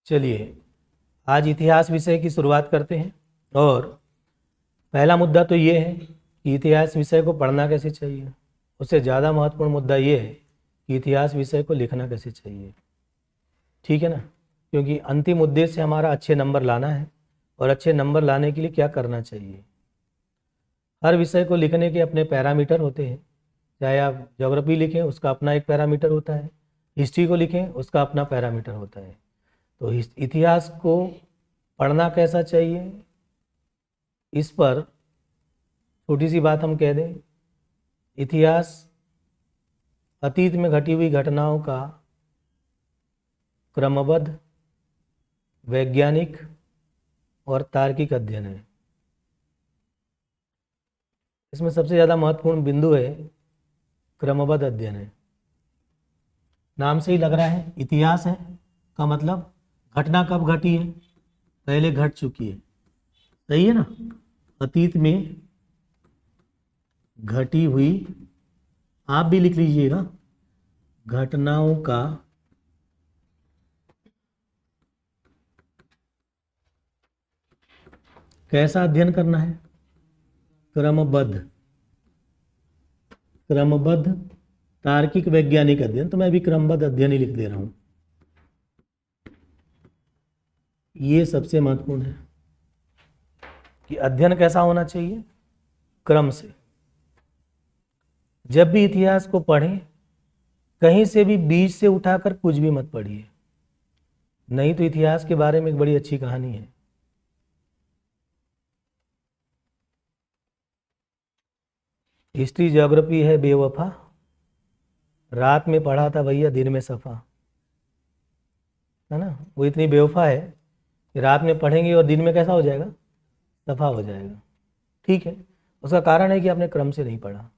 चलिए आज इतिहास विषय की शुरुआत करते हैं। और पहला मुद्दा तो ये है कि इतिहास विषय को पढ़ना कैसे चाहिए। उससे ज़्यादा महत्वपूर्ण मुद्दा ये है कि इतिहास विषय को लिखना कैसे चाहिए। ठीक है ना, क्योंकि अंतिम उद्देश्य हमारा अच्छे नंबर लाना है। और अच्छे नंबर लाने के लिए क्या करना चाहिए। हर विषय को लिखने के अपने पैरामीटर होते हैं। चाहे आप ज्योग्राफी लिखें उसका अपना एक पैरामीटर होता है, हिस्ट्री को लिखें उसका अपना पैरामीटर होता है। तो इतिहास को पढ़ना कैसा चाहिए, इस पर छोटी सी बात हम कह दें। इतिहास अतीत में घटी हुई घटनाओं का क्रमबद्ध, वैज्ञानिक और तार्किक अध्ययन है। इसमें सबसे ज़्यादा महत्वपूर्ण बिंदु है क्रमबद्ध अध्ययन है। नाम से ही लग रहा है इतिहास है का मतलब घटना कब घटी है, पहले घट चुकी है। सही है ना, अतीत में घटी हुई, आप भी लिख लीजिएगा, घटनाओं का कैसा अध्ययन करना है, क्रमबद्ध, क्रमबद्ध तार्किक वैज्ञानिक अध्ययन। तो मैं भी क्रमबद्ध अध्ययन ही लिख दे रहा हूं। ये सबसे महत्वपूर्ण है कि अध्ययन कैसा होना चाहिए, क्रम से। जब भी इतिहास को पढ़ें कहीं से भी बीच से उठाकर कुछ भी मत पढ़िए, नहीं तो इतिहास के बारे में एक बड़ी अच्छी कहानी है। हिस्ट्री ज्योग्राफी है बेवफा, रात में पढ़ा था भैया दिन में सफ़ा, है ना। वो इतनी बेवफा है कि रात में पढ़ेंगे और दिन में कैसा हो जाएगा, सफ़ा हो जाएगा। ठीक है, उसका कारण है कि आपने क्रम से नहीं पढ़ा।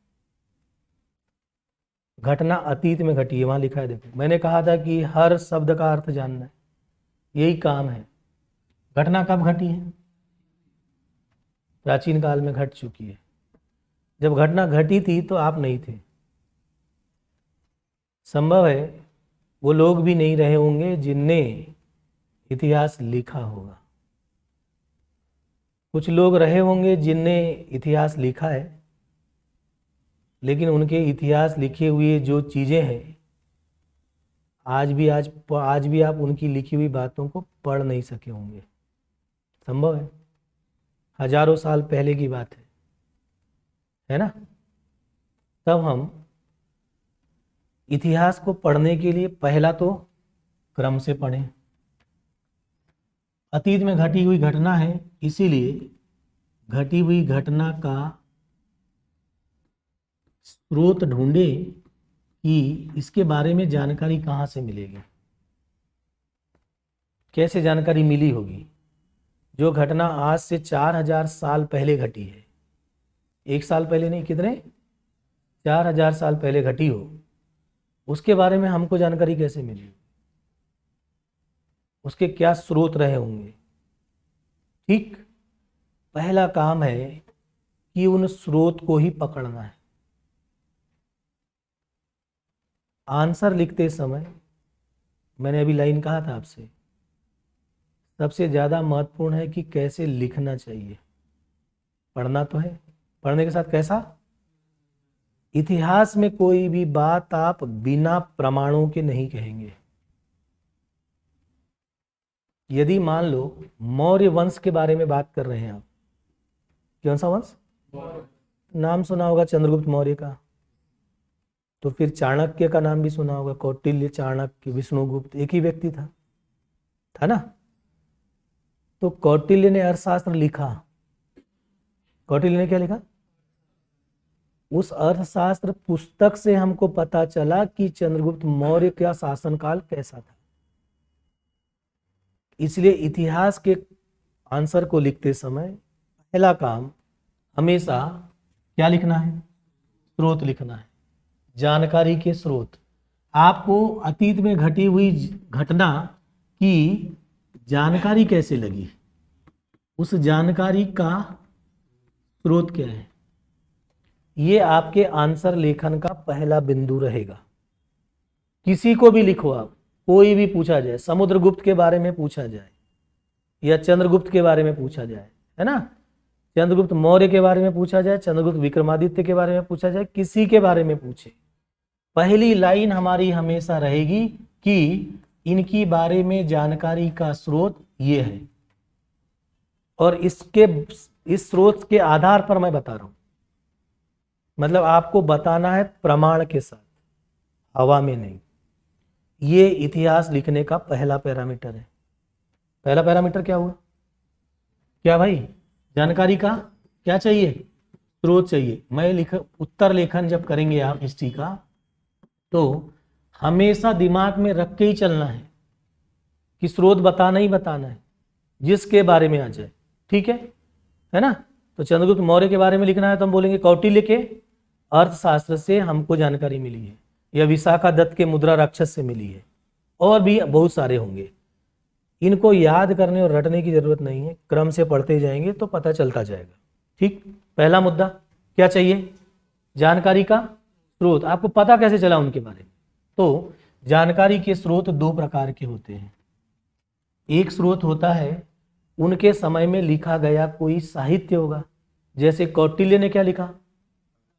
घटना अतीत में घटी है, वहाँ लिखा है, देखो मैंने कहा था कि हर शब्द का अर्थ जानना है, यही काम है। घटना कब घटी है, प्राचीन काल में घट चुकी है। जब घटना घटी थी तो आप नहीं थे, संभव है वो लोग भी नहीं रहे होंगे जिनने इतिहास लिखा होगा। कुछ लोग रहे होंगे जिनने इतिहास लिखा है, लेकिन उनके इतिहास लिखे हुए जो चीज़ें हैं आज भी आप उनकी लिखी हुई बातों को पढ़ नहीं सके होंगे। संभव है, हजारों साल पहले की बात है ना। तब हम इतिहास को पढ़ने के लिए पहला तो क्रम से पढ़ें। अतीत में घटी हुई घटना है, इसीलिए घटी हुई घटना का स्रोत ढूंढे कि इसके बारे में जानकारी कहाँ से मिलेगी, कैसे जानकारी मिली होगी। जो घटना आज से 4000 साल पहले घटी है, एक साल पहले नहीं, कितने 4000 साल पहले घटी हो, उसके बारे में हमको जानकारी कैसे मिली, उसके क्या स्रोत रहे होंगे। ठीक, पहला काम है कि उन स्रोत को ही पकड़ना है। आंसर लिखते समय मैंने अभी लाइन कहा था आपसे, सबसे ज़्यादा महत्वपूर्ण है कि कैसे लिखना चाहिए। पढ़ना तो है, पढ़ने के साथ कैसा। इतिहास में कोई भी बात आप बिना प्रमाणों के नहीं कहेंगे। यदि मान लो मौर्य वंश के बारे में बात कर रहे हैं आप, कौन सा वंश, नाम सुना होगा चंद्रगुप्त मौर्य का, तो फिर चाणक्य का नाम भी सुना होगा, कौटिल्य, चाणक्य, विष्णुगुप्त, एक ही व्यक्ति था ना। तो कौटिल्य ने अर्थशास्त्र लिखा। कौटिल्य ने क्या लिखा, उस अर्थशास्त्र पुस्तक से हमको पता चला कि चंद्रगुप्त मौर्य का शासनकाल कैसा था। इसलिए इतिहास के आंसर को लिखते समय पहला काम हमेशा क्या लिखना है, स्रोत लिखना है, जानकारी के स्रोत। आपको अतीत में घटी हुई घटना की जानकारी कैसे लगी, उस जानकारी का स्रोत क्या है, ये आपके आंसर लेखन का पहला बिंदु रहेगा। किसी को भी लिखो आप, कोई भी पूछा जाए, समुद्रगुप्त के बारे में पूछा जाए या चंद्रगुप्त के बारे में पूछा जाए, है ना, चंद्रगुप्त मौर्य के बारे में पूछा जाए, चंद्रगुप्त विक्रमादित्य के बारे में पूछा जाए, किसी के बारे में पूछे, पहली लाइन हमारी हमेशा रहेगी कि इनकी बारे में जानकारी का स्रोत ये है, और इस स्रोत के आधार पर मैं बता रहा हूं, मतलब आपको बताना है प्रमाण के साथ, हवा में नहीं। ये इतिहास लिखने का पहला पैरामीटर है। पहला पैरामीटर क्या हुआ? क्या भाई? जानकारी का क्या चाहिए? स्रोत चाहिए। मैं उत्तर लेखन जब करेंगे आप हिस्ट्री का, तो हमेशा दिमाग में रख के ही चलना है कि स्रोत बताना ही बताना है, जिसके बारे में आ जाए, ठीक है ना। तो चंद्रगुप्त मौर्य के बारे में लिखना है तो हम बोलेंगे कौटिल्य के अर्थशास्त्र से हमको जानकारी मिली है, या विशाखा दत्त के मुद्रा राक्षस से मिली है, और भी बहुत सारे होंगे। इनको याद करने और रटने की जरूरत नहीं है, क्रम से पढ़ते जाएंगे तो पता चलता जाएगा, ठीक। पहला मुद्दा क्या चाहिए? जानकारी का स्रोत। आपको पता कैसे चला उनके बारे में? तो जानकारी के स्रोत दो प्रकार के होते हैं। एक स्रोत होता है उनके समय में लिखा गया कोई साहित्य होगा, जैसे कौटिल्य ने क्या लिखा?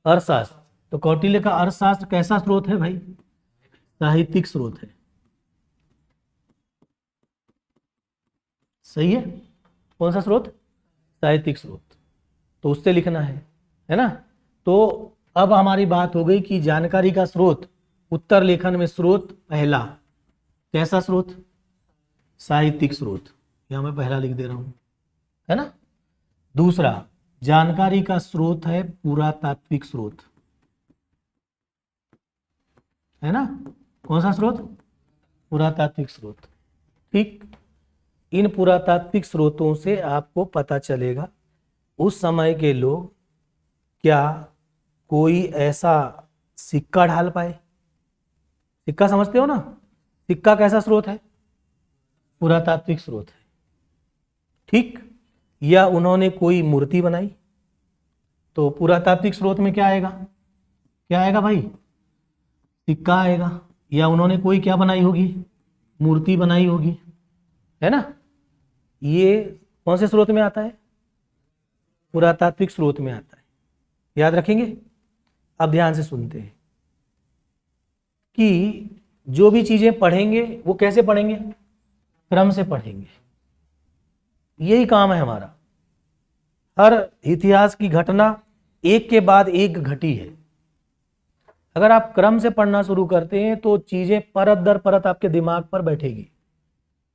अर्थशास्त्र। तो कौटिल्य का अर्थशास्त्र कैसा स्रोत है भाई? साहित्यिक स्रोत है, सही है। कौन सा स्रोत? साहित्यिक स्रोत। तो उससे लिखना है ना। तो अब हमारी बात हो गई कि जानकारी का स्रोत, उत्तर लेखन में स्रोत पहला कैसा स्रोत? साहित्यिक स्रोत। यहां मैं पहला लिख दे रहा हूं, है ना। दूसरा जानकारी का स्रोत है पुरातात्विक स्रोत, है ना। कौन सा स्रोत? पुरातात्विक स्रोत, ठीक। इन पुरातात्विक स्रोतों से आपको पता चलेगा उस समय के लोग क्या कोई ऐसा सिक्का ढाल पाए। सिक्का समझते हो ना? सिक्का कैसा स्रोत है? पुरातात्विक स्रोत है, ठीक। या उन्होंने कोई मूर्ति बनाई, तो पुरातात्विक स्रोत में क्या आएगा? क्या आएगा भाई? सिक्का आएगा। या उन्होंने कोई क्या बनाई होगी? मूर्ति बनाई होगी, है ना। ये कौन से स्रोत में आता है? पुरातात्विक स्रोत में आता है, याद रखेंगे। अब ध्यान से सुनते हैं कि जो भी चीजें पढ़ेंगे वो कैसे पढ़ेंगे? क्रम से पढ़ेंगे। यही काम है हमारा। हर इतिहास की घटना एक के बाद एक घटी है। अगर आप क्रम से पढ़ना शुरू करते हैं तो चीजें परत दर परत आपके दिमाग पर बैठेगी।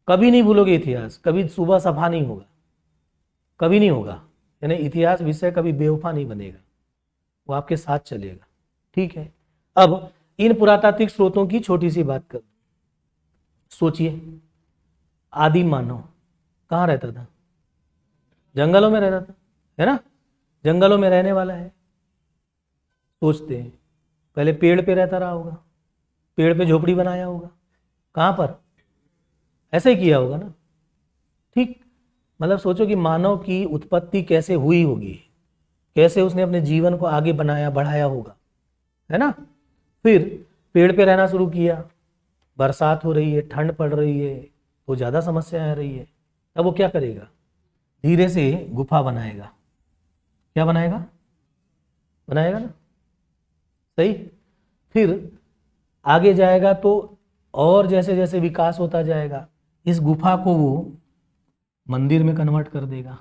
कभी नहीं भूलोगे इतिहास, कभी सुबह सफा नहीं होगा, कभी नहीं होगा। यानी इतिहास विषय कभी बेवफा नहीं बनेगा, वो आपके साथ चलेगा, ठीक है। अब इन पुरातात्विक स्रोतों की छोटी सी बात कर, सोचिए आदिम मानव कहाँ रहता था? जंगलों में रहता था, है ना। जंगलों में रहने वाला है, सोचते हैं पहले पेड़ पे रहता रहा होगा, पेड़ पे झोपड़ी बनाया होगा, कहाँ पर? ऐसे ही किया होगा ना, ठीक। मतलब सोचो कि मानव की उत्पत्ति कैसे हुई होगी, कैसे उसने अपने जीवन को आगे बनाया बढ़ाया होगा, है ना। फिर पेड़ पे रहना शुरू किया, बरसात हो रही है, ठंड पड़ रही है, तो ज़्यादा समस्या आ रही है। अब वो क्या करेगा? धीरे से गुफा बनाएगा। क्या बनाएगा? बनाएगा ना, सही। फिर आगे जाएगा तो और जैसे जैसे विकास होता जाएगा, इस गुफा को वो मंदिर में कन्वर्ट कर देगा।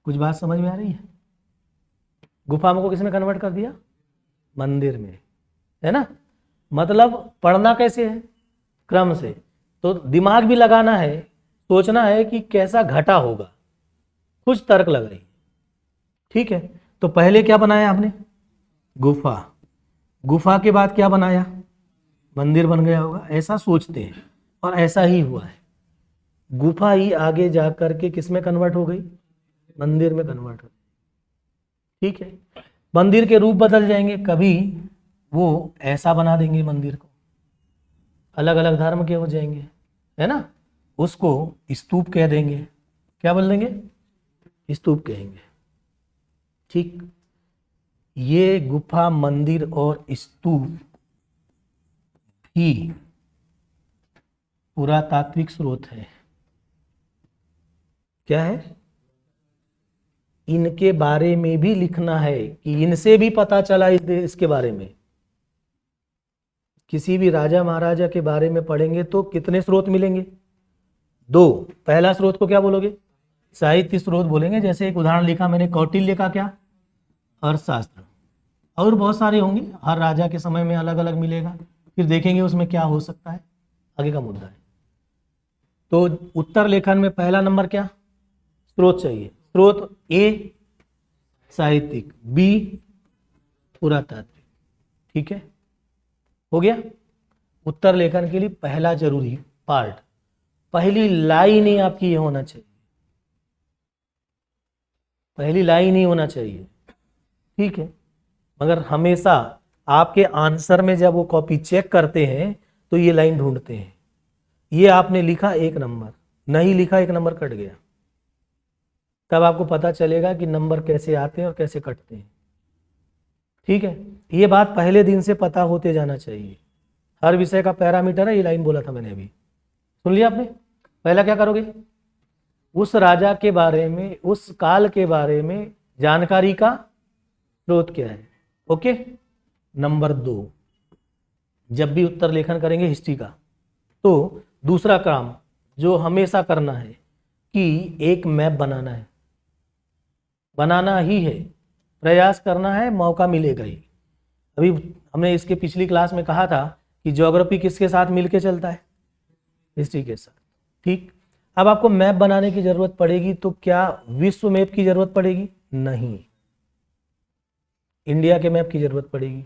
कुछ बात समझ में आ रही है? गुफा को किसने कन्वर्ट कर दिया? मंदिर में, है ना। मतलब पढ़ना कैसे है? क्रम से। तो दिमाग भी लगाना है, सोचना है कि कैसा घटा होगा, कुछ तर्क लगाइए, ठीक है। तो पहले क्या बनाया आपने? गुफा। गुफा के बाद क्या बनाया? मंदिर बन गया होगा, ऐसा सोचते हैं, और ऐसा ही हुआ है। गुफा ही आगे जा करके किस में कन्वर्ट हो गई? मंदिर में कन्वर्ट हो गई, ठीक है। मंदिर के रूप बदल जाएंगे, कभी वो ऐसा बना देंगे मंदिर को, अलग अलग धर्म के हो जाएंगे, है ना। उसको स्तूप कह देंगे। क्या बोल देंगे? स्तूप कहेंगे, ठीक। ये गुफा, मंदिर और स्तूप भी पुरातात्विक स्रोत है। क्या है? इनके बारे में भी लिखना है कि इनसे भी पता चला इसके बारे में। किसी भी राजा महाराजा के बारे में पढ़ेंगे तो कितने स्रोत मिलेंगे? 2। पहला स्रोत को क्या बोलोगे? साहित्य स्रोत बोलेंगे। जैसे एक उदाहरण लिखा मैंने, कौटिल्य का क्या? अर्थशास्त्र। और बहुत सारे होंगे, हर राजा के समय में अलग अलग मिलेगा, फिर देखेंगे उसमें क्या हो सकता है, आगे का मुद्दा है। तो उत्तर लेखन में पहला नंबर क्या? स्रोत चाहिए। स्रोत ए साहित्यिक, बी पुरातात्विक। ठीक है, हो गया। उत्तर लेखन के लिए पहला जरूरी पार्ट, पहली लाइन ही आपकी ये होना चाहिए, पहली लाइन ही होना चाहिए। ठीक है, मगर हमेशा आपके आंसर में जब वो कॉपी चेक करते हैं तो ये लाइन ढूंढते हैं। ये आपने लिखा 1 नंबर, नहीं लिखा 1 नंबर कट गया। तब आपको पता चलेगा कि नंबर कैसे आते हैं और कैसे कटते हैं। ठीक है, ये बात पहले दिन से पता होते जाना चाहिए। हर विषय का पैरामीटर है, ये लाइन बोला था मैंने अभी, सुन लिया आपने? पहला क्या करोगे? उस राजा के बारे में, उस काल के बारे में जानकारी का स्रोत क्या है। ओके। नंबर 2, जब भी उत्तर लेखन करेंगे हिस्ट्री का, तो दूसरा काम जो हमेशा करना है कि एक मैप बनाना है, बनाना ही है, प्रयास करना है, मौका मिलेगा ही। अभी हमने इसके पिछली क्लास में कहा था कि ज्योग्राफी किसके साथ मिलके चलता है? हिस्ट्री के साथ। ठीक, अब आपको मैप बनाने की जरूरत पड़ेगी, तो क्या विश्व मैप की जरूरत पड़ेगी? नहीं, इंडिया के मैप की जरूरत पड़ेगी।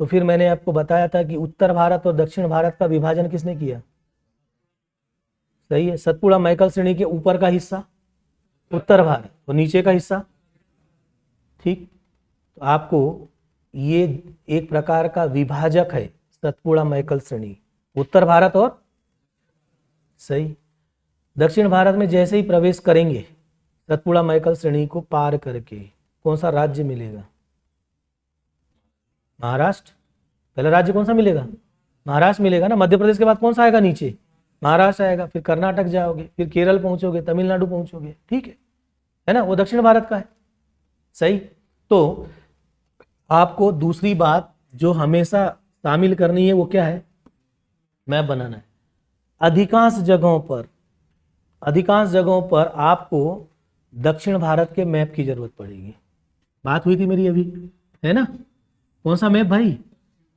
तो फिर मैंने आपको बताया था कि उत्तर भारत और दक्षिण भारत का विभाजन किसने किया? सही है, सतपुड़ा मैकल श्रेणी के ऊपर का हिस्सा उत्तर भारत और नीचे का हिस्सा। ठीक, तो आपको ये एक प्रकार का विभाजक है सतपुड़ा मैकल श्रेणी, उत्तर भारत और सही दक्षिण भारत में जैसे ही प्रवेश करेंगे सतपुड़ा मैकल श्रेणी को पार करके कौन सा राज्य मिलेगा? महाराष्ट्र। पहला राज्य कौन सा मिलेगा? महाराष्ट्र मिलेगा ना। मध्य प्रदेश के बाद कौन सा आएगा नीचे? महाराष्ट्र आएगा, फिर कर्नाटक जाओगे, फिर केरल पहुंचोगे, तमिलनाडु पहुंचोगे। ठीक है ना, वो दक्षिण भारत का है। सही, तो आपको दूसरी बात जो हमेशा शामिल करनी है वो क्या है? मैप बनाना है। अधिकांश जगहों पर आपको दक्षिण भारत के मैप की जरूरत पड़ेगी। बात हुई थी मेरी अभी, है ना? कौन सा मैप भाई?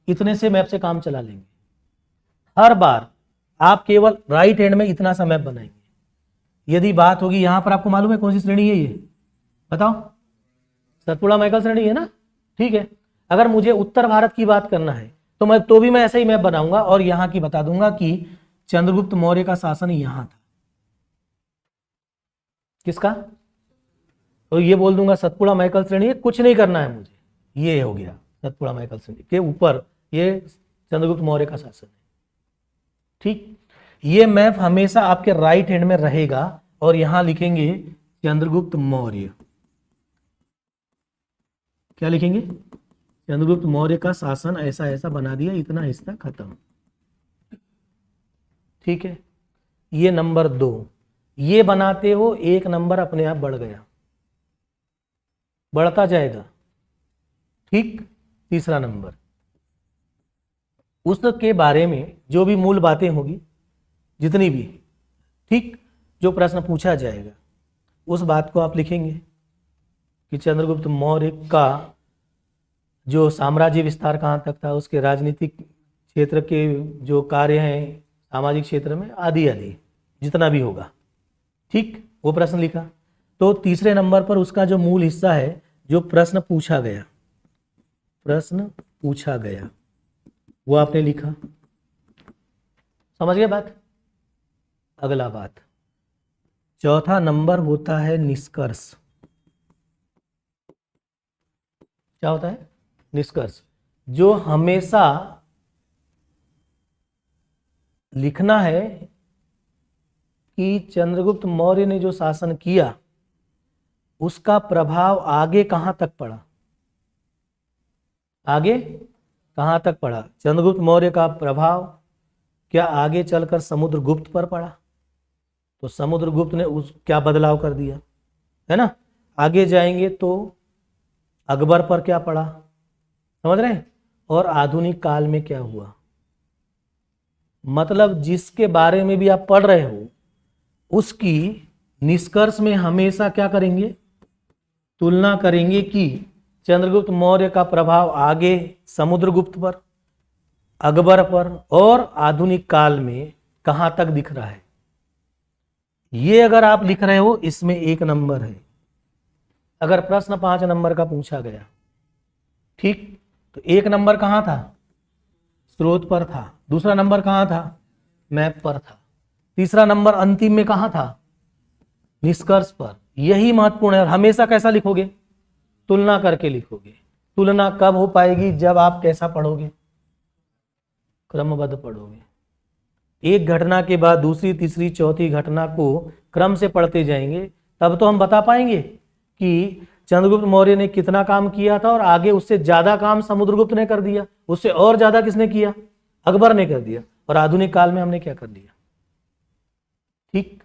इतने से मैप से काम चला लेंगे। हर बार आप केवल राइट हैंड में इतना सा मैप बनाएंगे। यदि बात होगी यहां पर, आपको मालूम है कौन सी श्रेणी है ये? बताओ। सतपुड़ा मैकल श्रेणी है ना। ठीक है, अगर मुझे उत्तर भारत की बात करना है तो भी मैं ऐसा ही मैप बनाऊंगा और यहां की बता दूंगा कि चंद्रगुप्त मौर्य का शासन यहां था। किसका? तो ये बोल दूंगा सतपुड़ा मैकल श्रेणी है, कुछ नहीं करना है मुझे, ये हो गया सतपुड़ा मैकल श्रेणी के ऊपर ये चंद्रगुप्त मौर्य का शासन है। ठीक, ये मैप हमेशा आपके राइट हैंड में रहेगा और यहां लिखेंगे चंद्रगुप्त मौर्य। क्या लिखेंगे? चंद्रगुप्त मौर्य का शासन ऐसा ऐसा बना दिया, इतना हिस्सा खत्म। ठीक है, ये नंबर 2, ये बनाते हो 1 नंबर अपने आप बढ़ गया, बढ़ता जाएगा। ठीक, तीसरा नंबर, उसके बारे में जो भी मूल बातें होगी, जितनी भी, ठीक, जो प्रश्न पूछा जाएगा उस बात को आप लिखेंगे कि चंद्रगुप्त मौर्य का जो साम्राज्य विस्तार कहाँ तक था, उसके राजनीतिक क्षेत्र के जो कार्य हैं सामाजिक क्षेत्र में, आदि आदि जितना भी होगा। ठीक, वो प्रश्न लिखा। तो तीसरे नंबर पर उसका जो मूल हिस्सा है, जो प्रश्न पूछा गया वो आपने लिखा। समझ गए बात? अगला बात, चौथा नंबर होता है निष्कर्ष। क्या होता है? निष्कर्ष, जो हमेशा लिखना है कि चंद्रगुप्त मौर्य ने जो शासन किया उसका प्रभाव आगे कहां तक पड़ा, आगे कहां तक पड़ा। चंद्रगुप्त मौर्य का प्रभाव क्या आगे चलकर समुद्रगुप्त पर पड़ा? तो समुद्रगुप्त ने उस क्या बदलाव कर दिया, है ना। आगे जाएंगे तो अकबर पर क्या पड़ा, समझ रहे हैं। और आधुनिक काल में क्या हुआ, मतलब जिसके बारे में भी आप पढ़ रहे हो उसकी निष्कर्ष में हमेशा क्या करेंगे, तुलना करेंगे कि चंद्रगुप्त मौर्य का प्रभाव आगे समुद्रगुप्त पर, अकबर पर और आधुनिक काल में कहां तक दिख रहा है। ये अगर आप लिख रहे हो इसमें 1 नंबर है। अगर प्रश्न 5 नंबर का पूछा गया, ठीक, तो 1 नंबर कहां था, स्रोत पर था। दूसरा नंबर कहां था, मैप पर था। तीसरा नंबर अंतिम में कहां था, निष्कर्ष पर। यही महत्वपूर्ण है। और हमेशा कैसा लिखोगे, तुलना करके लिखोगे। तुलना कब हो पाएगी, जब आप कैसा पढ़ोगे, क्रमबद्ध पढ़ोगे। एक घटना के बाद दूसरी, तीसरी, चौथी घटना को क्रम से पढ़ते जाएंगे, तब तो हम बता पाएंगे कि चंद्रगुप्त मौर्य ने कितना काम किया था और आगे उससे ज्यादा काम समुद्रगुप्त ने कर दिया, उससे और ज्यादा किसने किया, अकबर ने कर दिया, और आधुनिक काल में हमने क्या कर दिया। ठीक,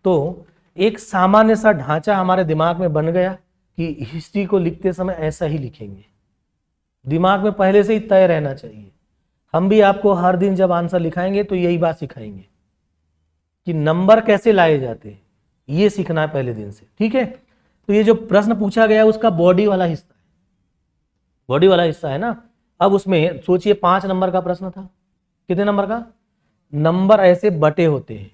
तो एक सामान्य सा ढांचा हमारे दिमाग में बन गया कि हिस्ट्री को लिखते समय ऐसा ही लिखेंगे। दिमाग में पहले से ही तय रहना चाहिए। हम भी आपको हर दिन जब आंसर लिखाएंगे तो यही बात सिखाएंगे कि नंबर कैसे लाए जाते हैं, ये सीखना है पहले दिन से, ठीक है। तो ये जो प्रश्न पूछा गया उसका बॉडी वाला हिस्सा है, बॉडी वाला हिस्सा है ना। अब उसमें सोचिए 5 नंबर का प्रश्न था, कितने नंबर का, नंबर ऐसे बटे होते हैं।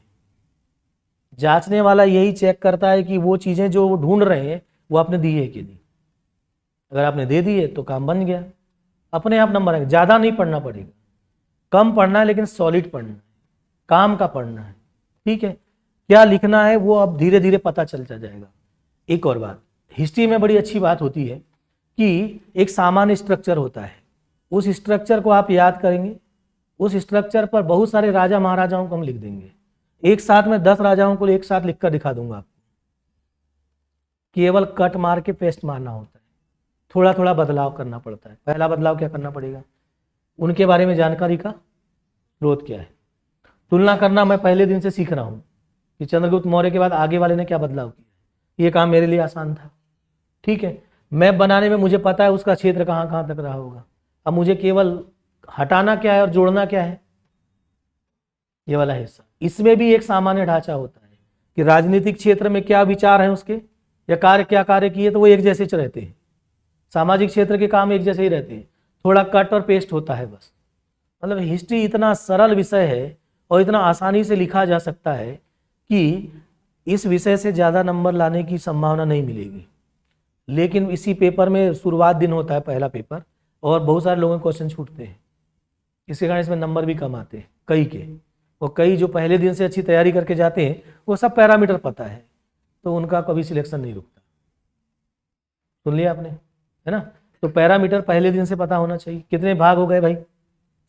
जांचने वाला यही चेक करता है कि वो चीजें जो वो ढूंढ रहे हैं वो आपने दी है कि नहीं। अगर आपने दे दी है तो काम बन गया, अपने आप नंबर आएंगे। ज्यादा नहीं पढ़ना पड़ेगा, कम पढ़ना है लेकिन सॉलिड पढ़ना है, काम का पढ़ना है, ठीक है। क्या लिखना है वो अब धीरे धीरे पता चलता जाएगा। एक और बात, हिस्ट्री में बड़ी अच्छी बात होती है कि एक सामान्य स्ट्रक्चर होता है, उस स्ट्रक्चर को आप याद करेंगे, उस स्ट्रक्चर पर बहुत सारे राजा महाराजाओं को हम लिख देंगे। एक साथ में 10 राजाओं को एक साथ लिखकर दिखा दूंगा आपको। केवल कट मार के पेस्ट मारना होता है, थोड़ा थोड़ा बदलाव करना पड़ता है। पहला बदलाव क्या करना पड़ेगा, उनके बारे में जानकारी का स्रोत क्या है। तुलना करना मैं पहले दिन से सीख रहा हूं कि चंद्रगुप्त मौर्य के बाद आगे वाले ने क्या बदलाव किया। ये काम मेरे लिए आसान था, ठीक है। मैप बनाने में मुझे पता है उसका क्षेत्र कहाँ कहाँ तक रहा होगा। अब मुझे केवल हटाना क्या है और जोड़ना क्या है, ये वाला हिस्सा। इसमें भी एक सामान्य ढांचा होता है कि राजनीतिक क्षेत्र में क्या विचार है उसके, या कार्य क्या कार्य किए, तो वो एक जैसे रहते हैं। सामाजिक क्षेत्र के काम एक जैसे ही रहते हैं, थोड़ा कट और पेस्ट होता है बस। मतलब हिस्ट्री इतना सरल विषय है और इतना आसानी से लिखा जा सकता है कि इस विषय से ज़्यादा नंबर लाने की संभावना नहीं मिलेगी। लेकिन इसी पेपर में शुरुआत दिन होता है, पहला पेपर, और बहुत सारे लोगों के क्वेश्चन छूटते हैं, इसके कारण इसमें नंबर भी कम आते हैं कई के। और कई जो पहले दिन से अच्छी तैयारी करके जाते हैं वो सब पैरामीटर पता है, तो उनका कभी सिलेक्शन नहीं रुकता। सुन लिया आपने, है ना। तो पैरामीटर पहले दिन से पता होना चाहिए। कितने भाग हो गए भाई,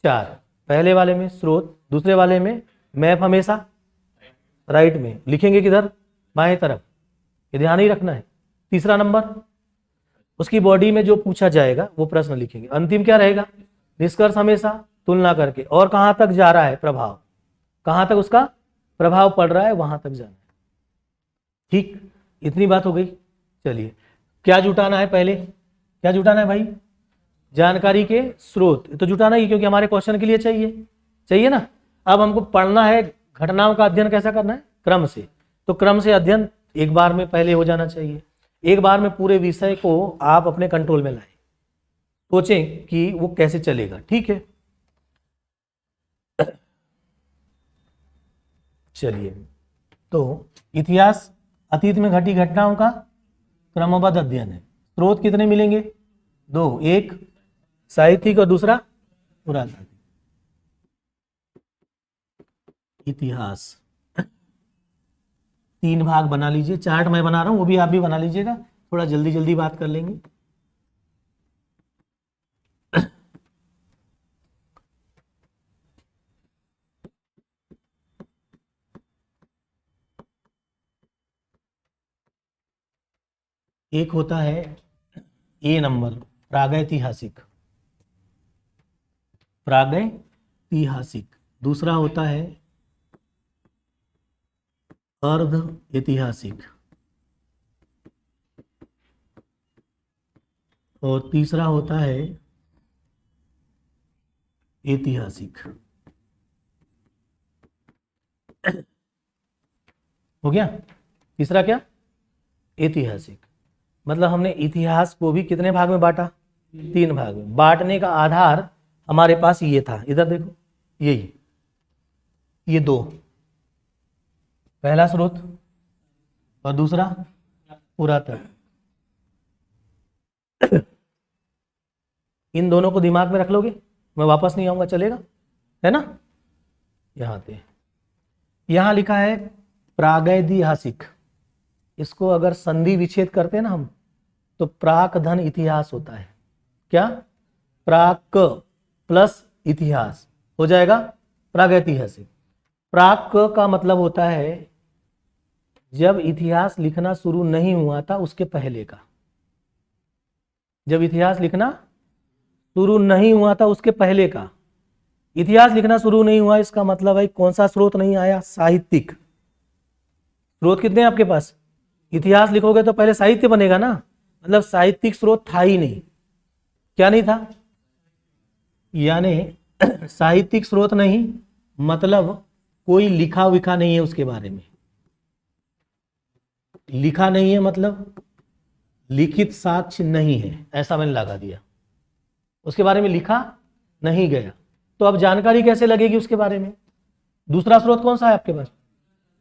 4। पहले वाले में स्रोत, दूसरे वाले में मैप हमेशा राइट में लिखेंगे, किधर, बाएं तरफ, ये ध्यान ही रखना है। तीसरा नंबर, उसकी बॉडी में जो पूछा जाएगा वो प्रश्न लिखेंगे। अंतिम क्या रहेगा, निष्कर्ष हमेशा तुलना करके, और कहां तक जा रहा है प्रभाव, कहां तक उसका प्रभाव पड़ रहा है वहां तक जाना है। ठीक, इतनी बात हो गई। चलिए, क्या जुटाना है, पहले क्या जुटाना है भाई, जानकारी के स्रोत तो जुटाना ही, क्योंकि हमारे क्वेश्चन के लिए चाहिए ना। अब हमको पढ़ना है, घटनाओं का अध्ययन कैसा करना है, क्रम से। तो क्रम से अध्ययन एक बार में पहले हो जाना चाहिए। एक बार में पूरे विषय को आप अपने कंट्रोल में लाएं, सोचें कि वो कैसे चलेगा, ठीक है। चलिए, तो इतिहास अतीत में घटी घटनाओं का क्रमबद्ध अध्ययन है। स्रोत कितने मिलेंगे, 2, एक साहित्यिक और दूसरा पुरातात्विक। इतिहास 3 भाग बना लीजिए, चार्ट मैं बना रहा हूं, वो भी आप भी बना लीजिएगा, थोड़ा जल्दी जल्दी बात कर लेंगे। एक होता है ए नंबर, प्रागैतिहासिक। प्रागैतिहासिक दूसरा होता है अर्ध ऐतिहासिक, और तीसरा होता है ऐतिहासिक। हो गया। तीसरा क्या? ऐतिहासिक। मतलब हमने इतिहास को भी कितने भाग में बांटा? 3 भाग में। बांटने का आधार हमारे पास ये था, इधर देखो, यही, ये 2, पहला स्रोत और दूसरा पुरातन। इन दोनों को दिमाग में रख लोगे, मैं वापस नहीं आऊंगा, चलेगा, है ना? यहां पे यहां लिखा है प्रागैतिहासिक। इसको अगर संधि विच्छेद करते हैं ना हम, तो प्राक धन इतिहास होता है। क्या? प्राक प्लस इतिहास हो जाएगा प्रागैतिहासिक। प्राक का मतलब होता है जब इतिहास लिखना शुरू नहीं हुआ था उसके पहले का। जब इतिहास लिखना शुरू नहीं हुआ था उसके पहले का। इतिहास लिखना शुरू नहीं हुआ, इसका मतलब है कौन सा स्रोत नहीं आया? साहित्यिक। स्रोत कितने हैं आपके पास? इतिहास लिखोगे तो पहले साहित्य बनेगा ना, मतलब साहित्यिक स्रोत था ही नहीं। क्या नहीं था? यानी साहित्यिक स्रोत नहीं, मतलब कोई लिखा विखा नहीं है उसके बारे में। लिखा नहीं है मतलब लिखित साक्ष्य नहीं है, ऐसा मैंने लगा दिया। उसके बारे में लिखा नहीं गया, तो अब जानकारी कैसे लगेगी उसके बारे में? दूसरा स्रोत कौन सा है आपके पास?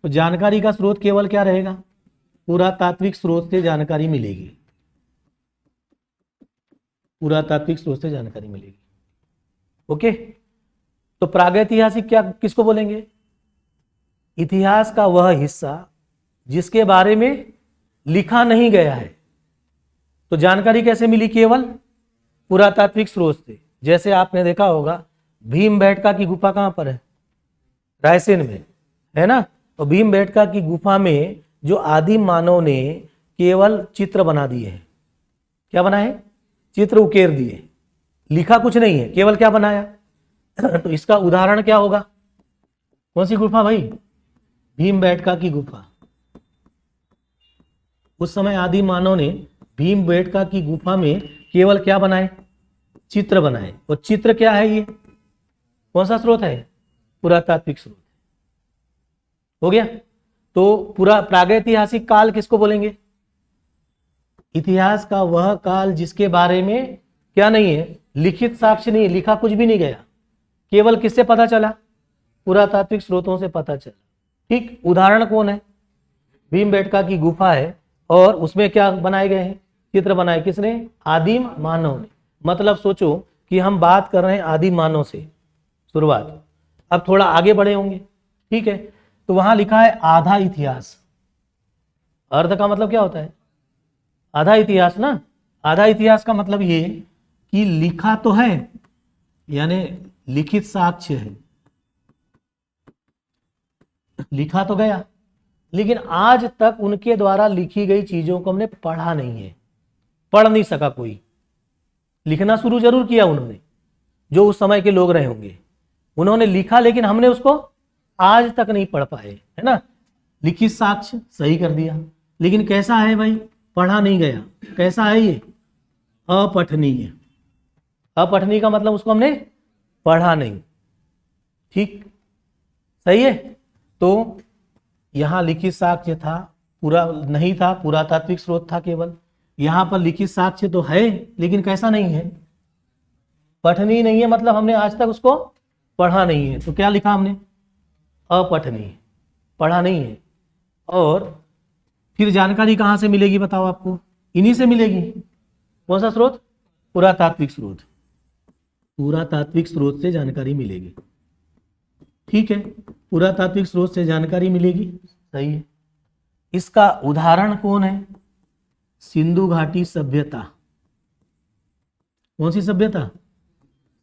तो जानकारी का स्रोत केवल क्या रहेगा? पुरातात्विक स्रोत से जानकारी मिलेगी। पुरातात्विक स्रोत से जानकारी मिलेगी। ओके, तो प्रागैतिहासिक क्या किसको बोलेंगे? इतिहास का वह हिस्सा जिसके बारे में लिखा नहीं गया है। तो जानकारी कैसे मिली? केवल पुरातात्विक स्रोत से। जैसे आपने देखा होगा भीमबेटका की गुफा कहां पर है? रायसेन में, है ना? तो भीमबेटका की गुफा में जो आदिम मानव ने केवल चित्र बना दिए हैं। क्या बनाए? चित्र उकेर दिए, लिखा कुछ नहीं है, केवल क्या बनाया? तो इसका उदाहरण क्या होगा? कौन सी गुफा भाई? भीमबेटका की गुफा। उस समय आदिम मानव ने भीमबेटका की गुफा में केवल क्या बनाए? चित्र बनाए। और चित्र क्या है? ये कौन सा स्रोत है? पुरातात्विक स्रोत। हो गया। तो पूरा प्रागैतिहासिक काल किसको बोलेंगे? इतिहास का वह काल जिसके बारे में क्या नहीं है? लिखित साक्ष्य नहीं है, लिखा कुछ भी नहीं गया, केवल किससे पता चला? पुरातात्विक स्रोतों से पता चला। ठीक, उदाहरण कौन है? भीमबेटका की गुफा है और उसमें क्या बनाए गए हैं? चित्र बनाए। किसने? आदिम मानव ने। मतलब सोचो कि हम बात कर रहे हैं आदिम मानव से शुरुआत, अब थोड़ा आगे बढ़े होंगे, ठीक है? तो वहां लिखा है आधा इतिहास। अर्ध का मतलब क्या होता है? आधा इतिहास ना। आधा इतिहास का मतलब ये कि लिखा तो है, यानी लिखित साक्ष्य है, लिखा तो गया, लेकिन आज तक उनके द्वारा लिखी गई चीजों को हमने पढ़ा नहीं है, पढ़ नहीं सका कोई। लिखना शुरू जरूर किया उन्होंने, जो उस समय के लोग रहे होंगे, उन्होंने लिखा, लेकिन हमने उसको आज तक नहीं पढ़ पाए, है ना? लिखित साक्ष्य सही कर दिया, लेकिन कैसा है भाई? पढ़ा नहीं गया। कैसा है ये? अपठनीय। अपठनीय का मतलब उसको हमने पढ़ा नहीं। ठीक, सही है। तो यहां लिखित साक्ष्य था, पूरा नहीं था, पुरातात्विक स्रोत था केवल। यहां पर लिखित साक्ष्य तो है, लेकिन कैसा नहीं है? पठनीय नहीं है, मतलब हमने आज तक उसको पढ़ा नहीं है। तो क्या लिखा हमने? अपठनीय, पढ़ा नहीं है। और फिर जानकारी कहां से मिलेगी बताओ आपको? इन्हीं से मिलेगी। कौन सा स्रोत? पुरातात्विक स्रोत। पुरातात्विक स्रोत से जानकारी मिलेगी। ठीक है, पुरातात्विक स्रोत से जानकारी मिलेगी, सही है। इसका उदाहरण कौन है? सिंधु घाटी सभ्यता। कौन सी सभ्यता?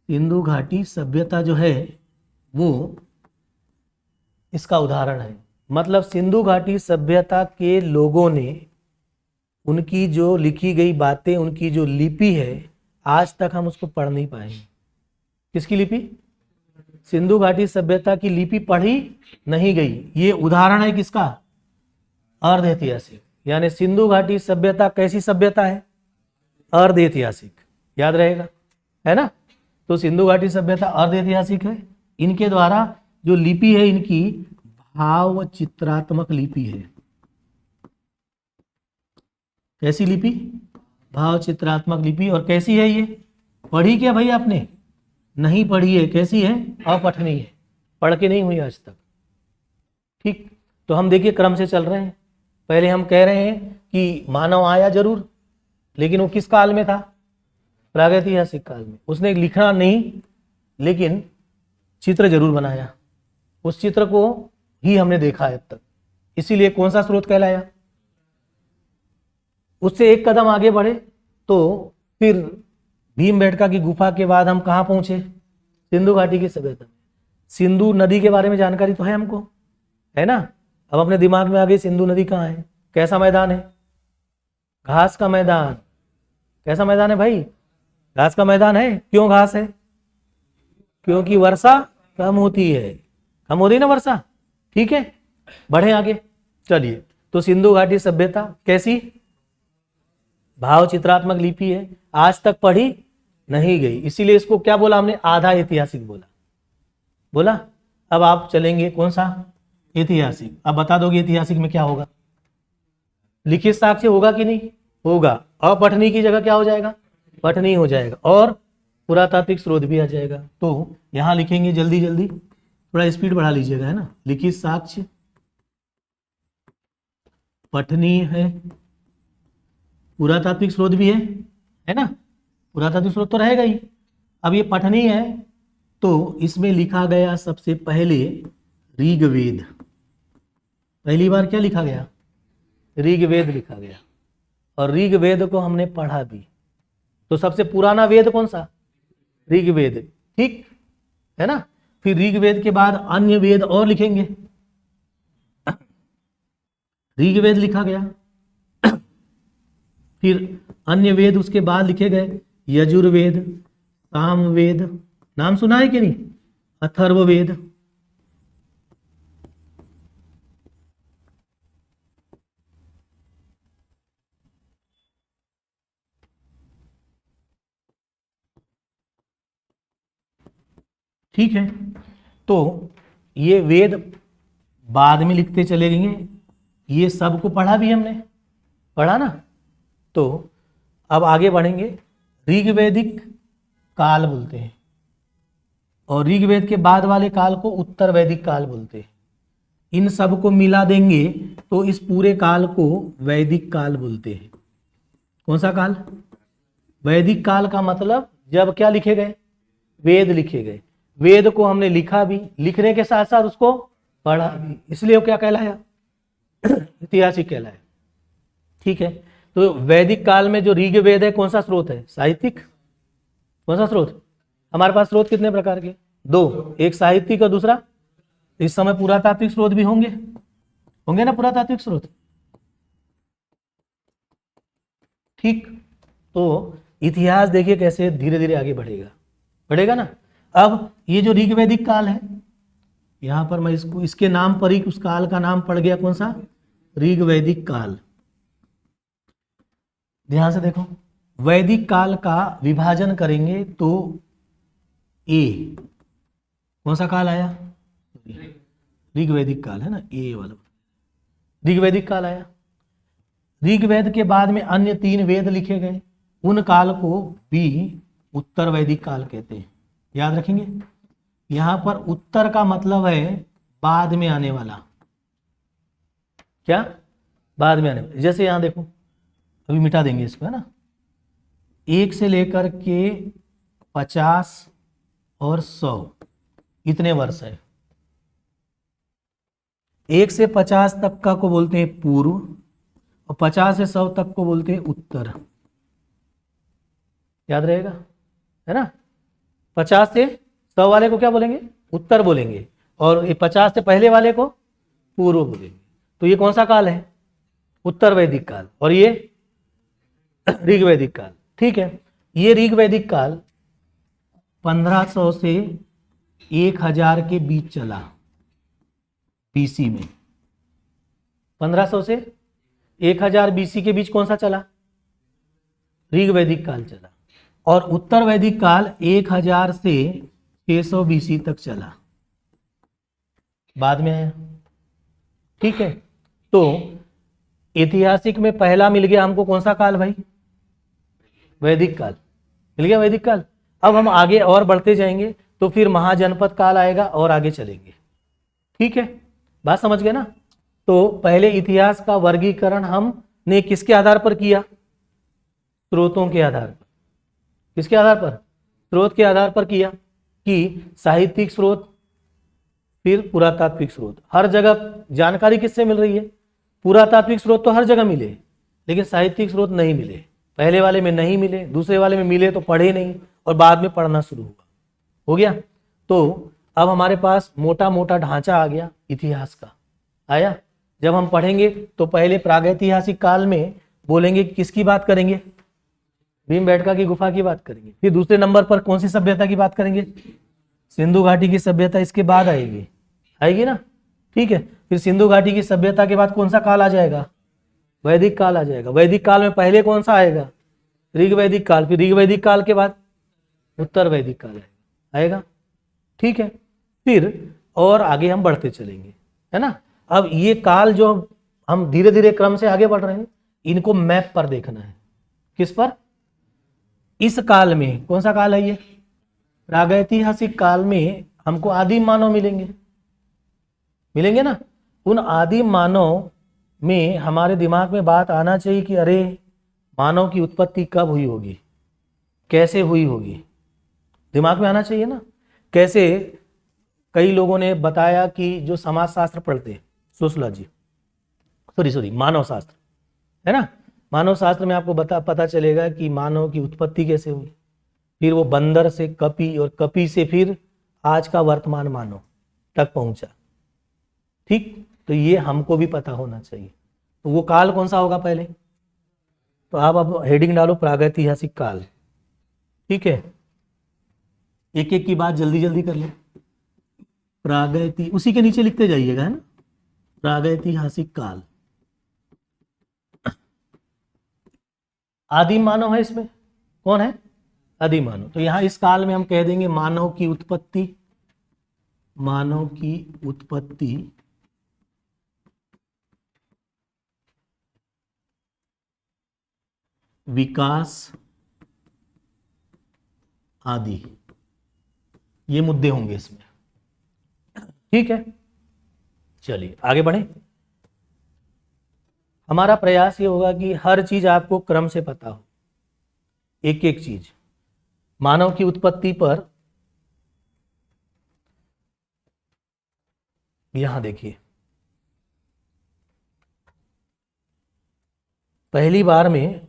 सिंधु घाटी सभ्यता जो है वो इसका उदाहरण है। मतलब सिंधु घाटी सभ्यता के लोगों ने, उनकी जो लिखी गई बातें, उनकी जो लिपि है, आज तक हम उसको पढ़ नहीं पाए। किसकी लिपि? सिंधु घाटी सभ्यता की लिपि पढ़ी नहीं गई। ये उदाहरण है किसका? अर्ध ऐतिहासिक। यानी सिंधु घाटी सभ्यता कैसी सभ्यता है? अर्ध ऐतिहासिक। याद रहेगा, है ना? तो सिंधु घाटी सभ्यता अर्ध ऐतिहासिक है। इनके द्वारा जो लिपि है इनकी भाव चित्रात्मक लिपि है। कैसी लिपि? भाव चित्रात्मक लिपि। और कैसी है ये? पढ़ी क्या भाई आपने? नहीं पढ़ी है। कैसी है? अपठनीय है, पढ़ के नहीं हुई आज तक। ठीक, तो हम देखिए क्रम से चल रहे हैं। पहले हम कह रहे हैं कि मानव आया जरूर, लेकिन वो किस काल में था? प्रागैतिहासिक काल में। उसने लिखा नहीं, लेकिन चित्र जरूर बनाया। उस चित्र को ही हमने देखा है अब तक, इसीलिए कौन सा स्रोत कहलाया? उससे एक कदम आगे बढ़े तो फिर भीमबेटका की गुफा के बाद हम कहाँ पहुंचे? सिंधु घाटी की सभ्यता। सिंधु नदी के बारे में जानकारी तो है हमको, है ना? अब अपने दिमाग में आ गई सिंधु नदी कहाँ है, कैसा मैदान है? घास का मैदान। कैसा मैदान है भाई? घास का मैदान है। क्यों घास है? क्योंकि वर्षा कम होती है। कम होती है ना वर्षा। ठीक है, बढ़े आगे। चलिए, तो सिंधु घाटी सभ्यता कैसी? भाव चित्रात्मक लिपि है, आज तक पढ़ी नहीं गई, इसीलिए इसको क्या बोला हमने? आधा ऐतिहासिक बोला। अब आप चलेंगे कौन सा? ऐतिहासिक। अब बता दोगे ऐतिहासिक में क्या होगा? लिखित साक्ष्य होगा कि नहीं होगा? अपठनीय की जगह क्या हो जाएगा? पठनीय हो जाएगा। और पुरातात्विक स्रोत भी आ जाएगा। तो यहां लिखेंगे जल्दी जल्दी, थोड़ा स्पीड बढ़ा लीजिएगा, है ना? लिखित साक्ष्य पठनीय है, पुरातात्विक स्रोत भी है ना? पुरातात्विक स्रोत तो रहेगा ही। अब ये पठनीय है तो इसमें लिखा गया सबसे पहले ऋग्वेद। पहली बार क्या लिखा गया? ऋग्वेद लिखा गया। और ऋग्वेद को हमने पढ़ा भी। तो सबसे पुराना वेद कौन सा? ऋग्वेद। ठीक है ना? फिर ऋग्वेद के बाद अन्य वेद और लिखेंगे। ऋग्वेद लिखा गया, फिर अन्य वेद उसके बाद लिखे गए। यजुर्वेद, सामवेद, नाम सुना है कि नहीं? अथर्ववेद, ठीक है। तो ये वेद बाद में लिखते चले गए। ये सबको पढ़ा भी हमने, पढ़ा ना? तो अब आगे बढ़ेंगे। ऋग्वैदिक काल बोलते हैं, और ऋग्वेद के बाद वाले काल को उत्तर वैदिक काल बोलते हैं। इन सब को मिला देंगे तो इस पूरे काल को वैदिक काल बोलते हैं। कौन सा काल? वैदिक काल का मतलब जब क्या लिखे गए? वेद लिखे गए। वेद को हमने लिखा भी, लिखने के साथ साथ उसको पढ़ा भी, इसलिए वो क्या कहलाया? ऐतिहासिक कहलाया। ठीक है, तो वैदिक काल में जो ऋग्वेद है कौन सा स्रोत है? साहित्यिक। कौन सा स्रोत? हमारे पास स्रोत कितने प्रकार के? दो, एक साहित्यिक और दूसरा इस समय पुरातात्विक स्रोत भी होंगे ना? पुरातात्विक स्रोत। ठीक, तो इतिहास देखिए कैसे धीरे धीरे आगे बढ़ेगा ना? अब ये जो ऋग्वैदिक काल है, यहां पर मैं इसके नाम पर ही उस काल का नाम पड़ गया। कौन सा? ऋग्वैदिक काल। ध्यान से देखो, वैदिक काल का विभाजन करेंगे तो ए, कौन सा काल आया? ऋग्वैदिक काल, है ना? ए वाला ऋग्वैदिक काल आया। ऋग्वेद के बाद में अन्य 3 वेद लिखे गए, उन काल को भी उत्तर वैदिक काल कहते हैं। याद रखेंगे, यहां पर उत्तर का मतलब है बाद में आने वाला। क्या? बाद में आने वाला। जैसे यहां देखो, अभी मिटा देंगे इसको, है ना? 1 से लेकर के 50 और 100 इतने वर्ष है। 1 से 50 तक का को बोलते हैं पूर्व, और 50 से 100 तक को बोलते हैं उत्तर। याद रहेगा, है ना? 50 से 100 वाले को क्या बोलेंगे? उत्तर बोलेंगे, और ये 50 से पहले वाले को पूर्व बोलेंगे। तो ये कौन सा काल है? उत्तर वैदिक काल। और ये ऋग्वैदिक काल। ठीक है, ये ऋग्वैदिक काल 1500 से 1000 के बीच चला बीसी में। 1500 से 1000 बीसी के बीच कौन सा चला? ऋग वैदिक काल चला। और उत्तर वैदिक काल 1000 से 600 बीसी तक चला, बाद में आया। ठीक है, तो ऐतिहासिक में पहला मिल गया हमको कौन सा काल भाई? वैदिक काल मिल गया, वैदिक काल। अब हम आगे और बढ़ते जाएंगे तो फिर महाजनपद काल आएगा और आगे चलेंगे। ठीक है, बात समझ गए ना? तो पहले इतिहास का वर्गीकरण हमने किसके आधार पर किया? स्रोतों के आधार पर। किसके आधार पर? स्रोत के आधार पर किया कि साहित्यिक स्रोत, फिर पुरातात्विक स्रोत। हर जगह जानकारी किससे मिल रही है? पुरातात्विक स्रोत तो हर जगह मिले, लेकिन साहित्यिक स्रोत नहीं मिले। पहले वाले में नहीं मिले, दूसरे वाले में मिले तो पढ़े नहीं, और बाद में पढ़ना शुरू हुआ। हो गया? तो अब हमारे पास मोटा मोटा ढांचा आ गया इतिहास का। आया? जब हम पढ़ेंगे तो पहले प्रागैतिहासिक काल में बोलेंगे किसकी बात करेंगे? भीमबेटका की गुफा की बात करेंगे। फिर दूसरे नंबर पर कौन सी सभ्यता की बात करेंगे? सिंधु घाटी की सभ्यता इसके बाद आएगी। आएगी ना? ठीक है, फिर सिंधु घाटी की सभ्यता के बाद कौन सा काल आ जाएगा? वैदिक काल आ जाएगा। वैदिक काल में पहले कौन सा आएगा? ऋग वैदिक काल। फिर ऋग वैदिक काल के बाद उत्तर वैदिक काल आएगा। ठीक है, फिर और आगे हम बढ़ते चलेंगे, है ना? अब ये काल जो हम धीरे धीरे क्रम से आगे बढ़ रहे हैं, इनको मैप पर देखना है। किस पर? इस काल में कौन सा काल है ये? प्रागैतिहासिक काल में हमको आदिम मानव मिलेंगे। मिलेंगे ना? उन आदिम मानव में हमारे दिमाग में बात आना चाहिए कि अरे मानव की उत्पत्ति कब हुई होगी, कैसे हुई होगी, दिमाग में आना चाहिए ना। कैसे कई लोगों ने बताया कि जो समाजशास्त्र पढ़ते, सोशियोलॉजी, सॉरी मानव शास्त्र, है ना, मानव शास्त्र में आपको पता चलेगा कि मानव की उत्पत्ति कैसे हुई, फिर वो बंदर से कपि और कपि से फिर आज का वर्तमान मानव तक पहुंचा। ठीक, तो ये हमको भी पता होना चाहिए। तो वो काल कौन सा होगा पहले? तो आप अब हेडिंग डालो प्रागैतिहासिक काल। ठीक है, एक एक की बात जल्दी जल्दी कर लो। उसी के नीचे लिखते जाइएगा, है ना? प्रागैतिहासिक काल। आदिम मानव है इसमें, कौन है? आदिम मानव। तो यहां इस काल में हम कह देंगे मानव की उत्पत्ति, मानव की उत्पत्ति विकास आदि, ये मुद्दे होंगे इसमें। ठीक है, चलिए आगे बढ़े। हमारा प्रयास ये होगा कि हर चीज आपको क्रम से पता हो, एक एक चीज। मानव की उत्पत्ति पर यहां देखिए, पहली बार में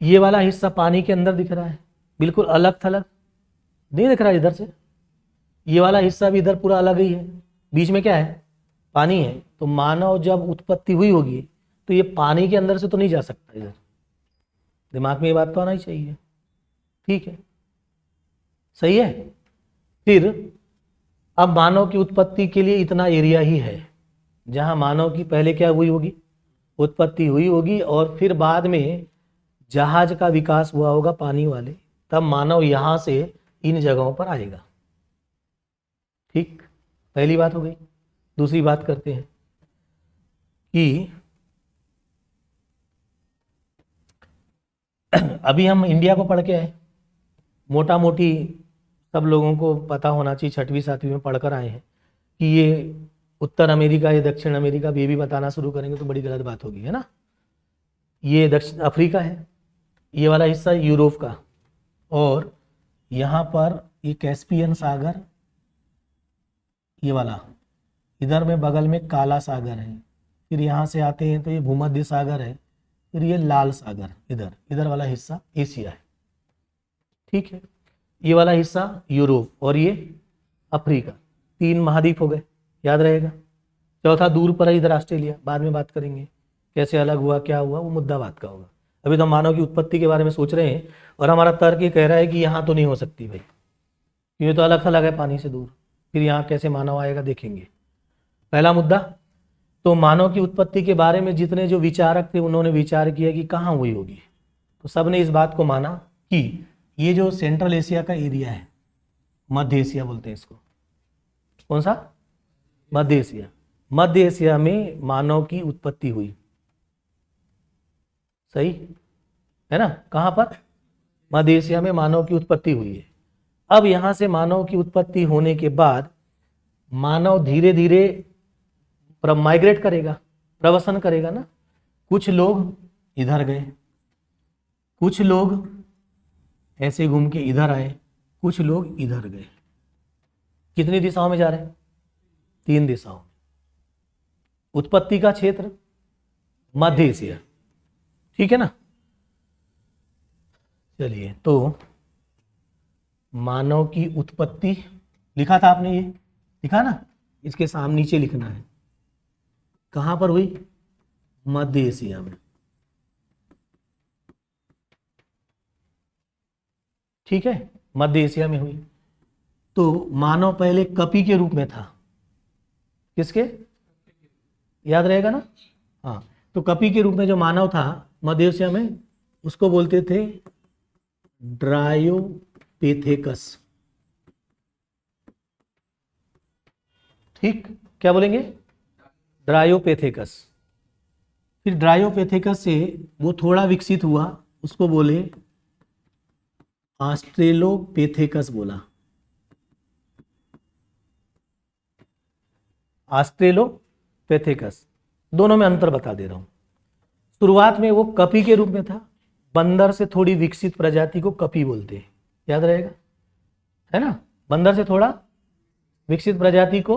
ये वाला हिस्सा पानी के अंदर दिख रहा है, बिल्कुल अलग थलग नहीं दिख रहा है इधर से। ये वाला हिस्सा भी इधर पूरा अलग ही है, बीच में क्या है? पानी है। तो मानव जब उत्पत्ति हुई होगी तो ये पानी के अंदर से तो नहीं जा सकता इधर, दिमाग में ये बात तो आना ही चाहिए। ठीक है, सही है। फिर अब मानव की उत्पत्ति के लिए इतना एरिया ही है जहां मानव की पहले क्या हुई होगी? उत्पत्ति हुई होगी, और फिर बाद में जहाज का विकास हुआ होगा पानी वाले, तब मानव यहां से इन जगहों पर आएगा। ठीक, पहली बात हो गई। दूसरी बात करते हैं कि अभी हम इंडिया को पढ़ के आए, मोटा मोटी सब लोगों को पता होना चाहिए, 6वीं 7वीं में पढ़कर आए हैं कि ये उत्तर अमेरिका या दक्षिण अमेरिका, ये भी बताना शुरू करेंगे तो बड़ी गलत बात होगी, है ना। ये दक्षिण अफ्रीका है, ये वाला हिस्सा यूरोप का, और यहाँ पर ये कैस्पियन सागर, ये वाला इधर में बगल में काला सागर है। फिर यहाँ से आते हैं तो ये भूमध्य सागर है, फिर ये लाल सागर, इधर वाला हिस्सा एशिया है। ठीक है, ये वाला हिस्सा यूरोप और ये अफ्रीका, 3 महाद्वीप हो गए, याद रहेगा। चौथा दूर पर है इधर ऑस्ट्रेलिया, बाद में बात करेंगे। कैसे अलग हुआ, क्या हुआ, वो मुद्दा बात का होगा। अभी तो हम मानव की उत्पत्ति के बारे में सोच रहे हैं और हमारा तर्क ये कह रहा है कि यहाँ तो नहीं हो सकती भाई, ये तो अलग थलग है पानी से दूर, फिर यहाँ कैसे मानव आएगा, देखेंगे। पहला मुद्दा, तो मानव की उत्पत्ति के बारे में जितने जो विचारक थे उन्होंने विचार किया कि कहाँ हुई होगी, तो सबने इस बात को माना कि ये जो सेंट्रल एशिया का एरिया है, मध्य एशिया बोलते हैं इसको, कौन सा, मध्य एशिया, मध्य एशिया में मानव की उत्पत्ति हुई। सही है ना, कहाँ पर, मध्य एशिया में मानव की उत्पत्ति हुई है। अब यहाँ से मानव की उत्पत्ति होने के बाद मानव धीरे धीरे माइग्रेट करेगा, प्रवसन करेगा ना। कुछ लोग इधर गए, कुछ लोग ऐसे घूम के इधर आए, कुछ लोग इधर गए। कितनी दिशाओं में जा रहे हैं, 3 दिशाओं में। उत्पत्ति का क्षेत्र मध्य एशिया, ठीक है ना। चलिए, तो मानव की उत्पत्ति लिखा था आपने, ये लिखा ना, इसके सामने नीचे लिखना है, कहां पर हुई, मध्य एशिया में, ठीक है, मध्य एशिया में हुई। तो मानव पहले कपि के रूप में था, किसके, याद रहेगा ना, हाँ, तो कपि के रूप में जो मानव था मध्य एशिया में, उसको बोलते थे ड्रायोपेथेकस। ठीक, क्या बोलेंगे, ड्रायोपेथेकस। फिर ड्रायोपेथेकस से वो थोड़ा विकसित हुआ, उसको बोले ऑस्ट्रेलोपेथेकस बोला, ऑस्ट्रेलोपेथेकस। दोनों में अंतर बता दे रहा हूं। शुरुआत में वो कपि के रूप में था, बंदर से थोड़ी विकसित प्रजाति को कपि बोलते हैं, याद रहेगा, है ना, बंदर से थोड़ा विकसित प्रजाति को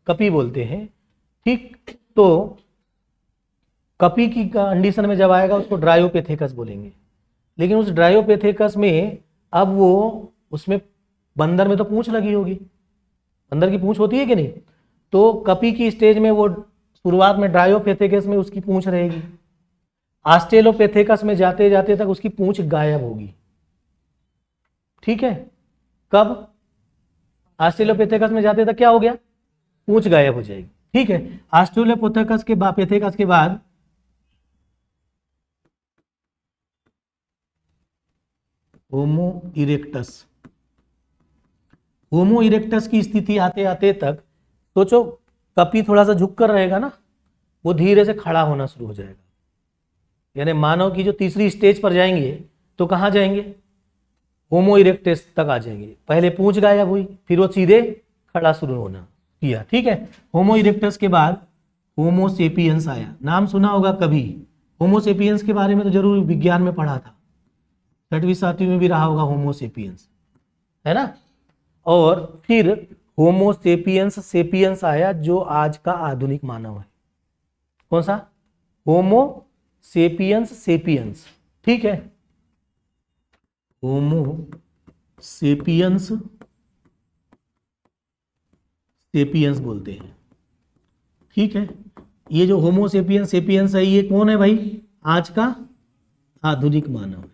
कपि बोलते हैं। ठीक, तो कपि की कंडीशन में जब आएगा उसको ड्रायोपेथेकस बोलेंगे। लेकिन उस ड्रायोपेथेकस में अब वो, उसमें बंदर में तो पूंछ लगी होगी, बंदर की पूंछ होती है कि नहीं, तो कपि की स्टेज में वो शुरुआत में ड्रायोपेथेकस में उसकी पूंछ रहेगी। ऑस्ट्रेलोपेथेकस में जाते जाते तक उसकी पूंछ गायब होगी। ठीक है, कब, ऑस्ट्रेलोपेथेकस में जाते तक क्या हो गया, पूंछ गायब हो जाएगी। ठीक है, ऑस्ट्रेलोपेथेकस के बाद होमो इरेक्टस। होमो इरेक्टस की स्थिति आते आते तक सोचो, कपि थोड़ा सा झुक कर रहेगा ना, वो धीरे से खड़ा होना शुरू हो जाएगा। यानी मानव की जो तीसरी स्टेज पर जाएंगे तो कहाँ जाएंगे, होमो इरेक्टस तक आ जाएंगे। पहले पूंछ गायब हुई, फिर वो सीधे खड़ा शुरू होना किया। ठीक है, होमो इरेक्टस के बाद होमो सेपियंस आया। नाम सुना होगा कभी, होमो सेपियंस के बारे में तो जरूर विज्ञान में पढ़ा था, 6वीं 7वीं में भी रहा होगा होमो सेपियंस, है ना। और फिर होमो सेपियंस आया, जो आज का आधुनिक मानव है। कौन सा, होमो सेपियंस। ठीक है, होमो सेपियंस बोलते हैं। ठीक है, ये जो होमो सेपियंस है, ये कौन है भाई, आज का आधुनिक मानव है।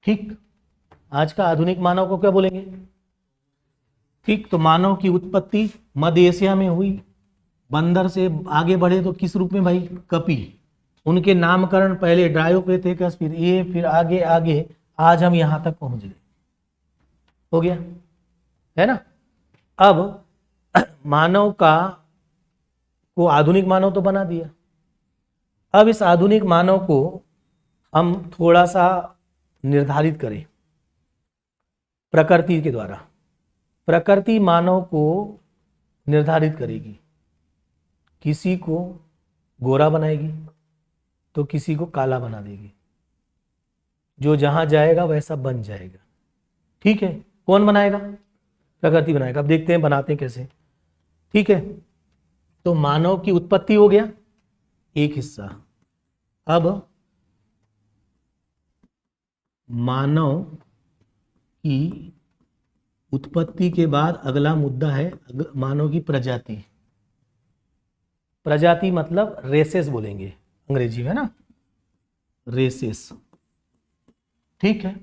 ठीक, आज का आधुनिक मानव को क्या बोलेंगे। ठीक, तो मानव की उत्पत्ति मध्य एशिया में हुई, बंदर से आगे बढ़े तो किस रूप में भाई, कपि। उनके नामकरण पहले ड्रायोपेथेकस, फिर ये, फिर आगे आगे, आज हम यहां तक पहुंच गए, हो गया, है ना। अब मानव को आधुनिक मानव तो बना दिया। अब इस आधुनिक मानव को हम थोड़ा सा निर्धारित करें प्रकृति के द्वारा। प्रकृति मानव को निर्धारित करेगी, किसी को गोरा बनाएगी तो किसी को काला बना देगी, जो जहां जाएगा वैसा बन जाएगा। ठीक है, कौन बनाएगा, प्रकृति बनाएगा। अब देखते हैं बनाते हैं कैसे। ठीक है, तो मानव की उत्पत्ति हो गया एक हिस्सा। अब मानव की उत्पत्ति के बाद अगला मुद्दा है मानव की प्रजाति। प्रजाति मतलब रेसेस बोलेंगे अंग्रेजी में ना, रेसेस, ठीक है।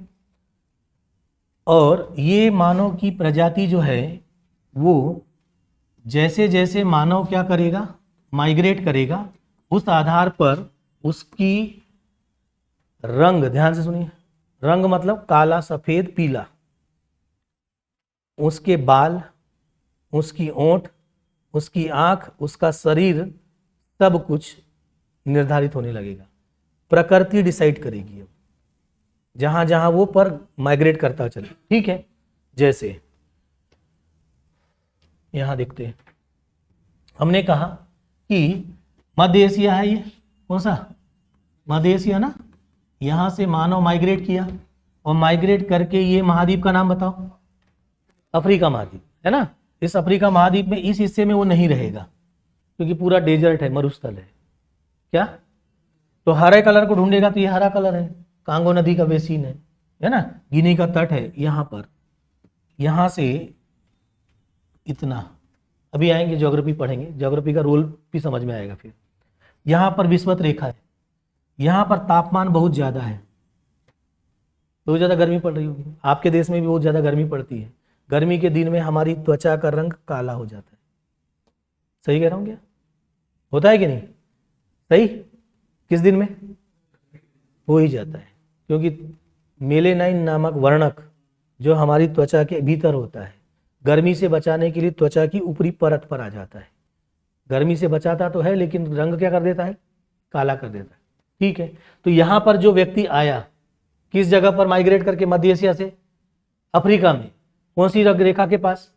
और ये मानव की प्रजाति जो है वो जैसे जैसे मानव क्या करेगा, माइग्रेट करेगा, उस आधार पर उसकी रंग, ध्यान से सुनिए, रंग मतलब काला, सफेद, पीला, उसके बाल, उसकी ओंठ, उसकी आंख, उसका शरीर, सब कुछ निर्धारित होने लगेगा। प्रकृति डिसाइड करेगी अब जहां जहां वो पर माइग्रेट करता चले, ठीक है। जैसे यहां देखते हैं, हमने कहा कि मध्य एशिया है, ये कौन सा मध्य एशिया ना, यहां से मानव माइग्रेट किया और माइग्रेट करके ये महाद्वीप का नाम बताओ, अफ्रीका महाद्वीप है ना। इस अफ्रीका महाद्वीप में इस हिस्से में वो नहीं रहेगा क्योंकि पूरा डेजर्ट है, मरुस्थल है, क्या तो हरे कलर को ढूंढेगा तो ये हरा कलर है, कांगो नदी का बेसिन है ना, गिनी का तट है यहाँ पर, यहाँ से इतना, अभी आएंगे ज्योग्राफी पढ़ेंगे, ज्योग्राफी का रोल भी समझ में आएगा। फिर यहाँ पर विषुवत रेखा है, यहाँ पर तापमान बहुत ज़्यादा है, बहुत ज़्यादा गर्मी पड़ रही होगी, आपके देश में भी बहुत ज़्यादा गर्मी पड़ती है। गर्मी के दिन में हमारी त्वचा का रंग काला हो जाता है, सही कह रहा हूँ क्या, होता है कि नहीं, सही, किस दिन में हो ही जाता है, क्योंकि मेलेनाइन नामक वर्णक जो हमारी त्वचा के भीतर होता है, गर्मी से बचाने के लिए त्वचा की ऊपरी परत पर आ जाता है, गर्मी से बचाता तो है लेकिन रंग क्या कर देता है, काला कर देता है, ठीक है। तो यहाँ पर जो व्यक्ति आया किस जगह पर माइग्रेट करके, मध्य एशिया से अफ्रीका में, कौन सी रेखा के पास,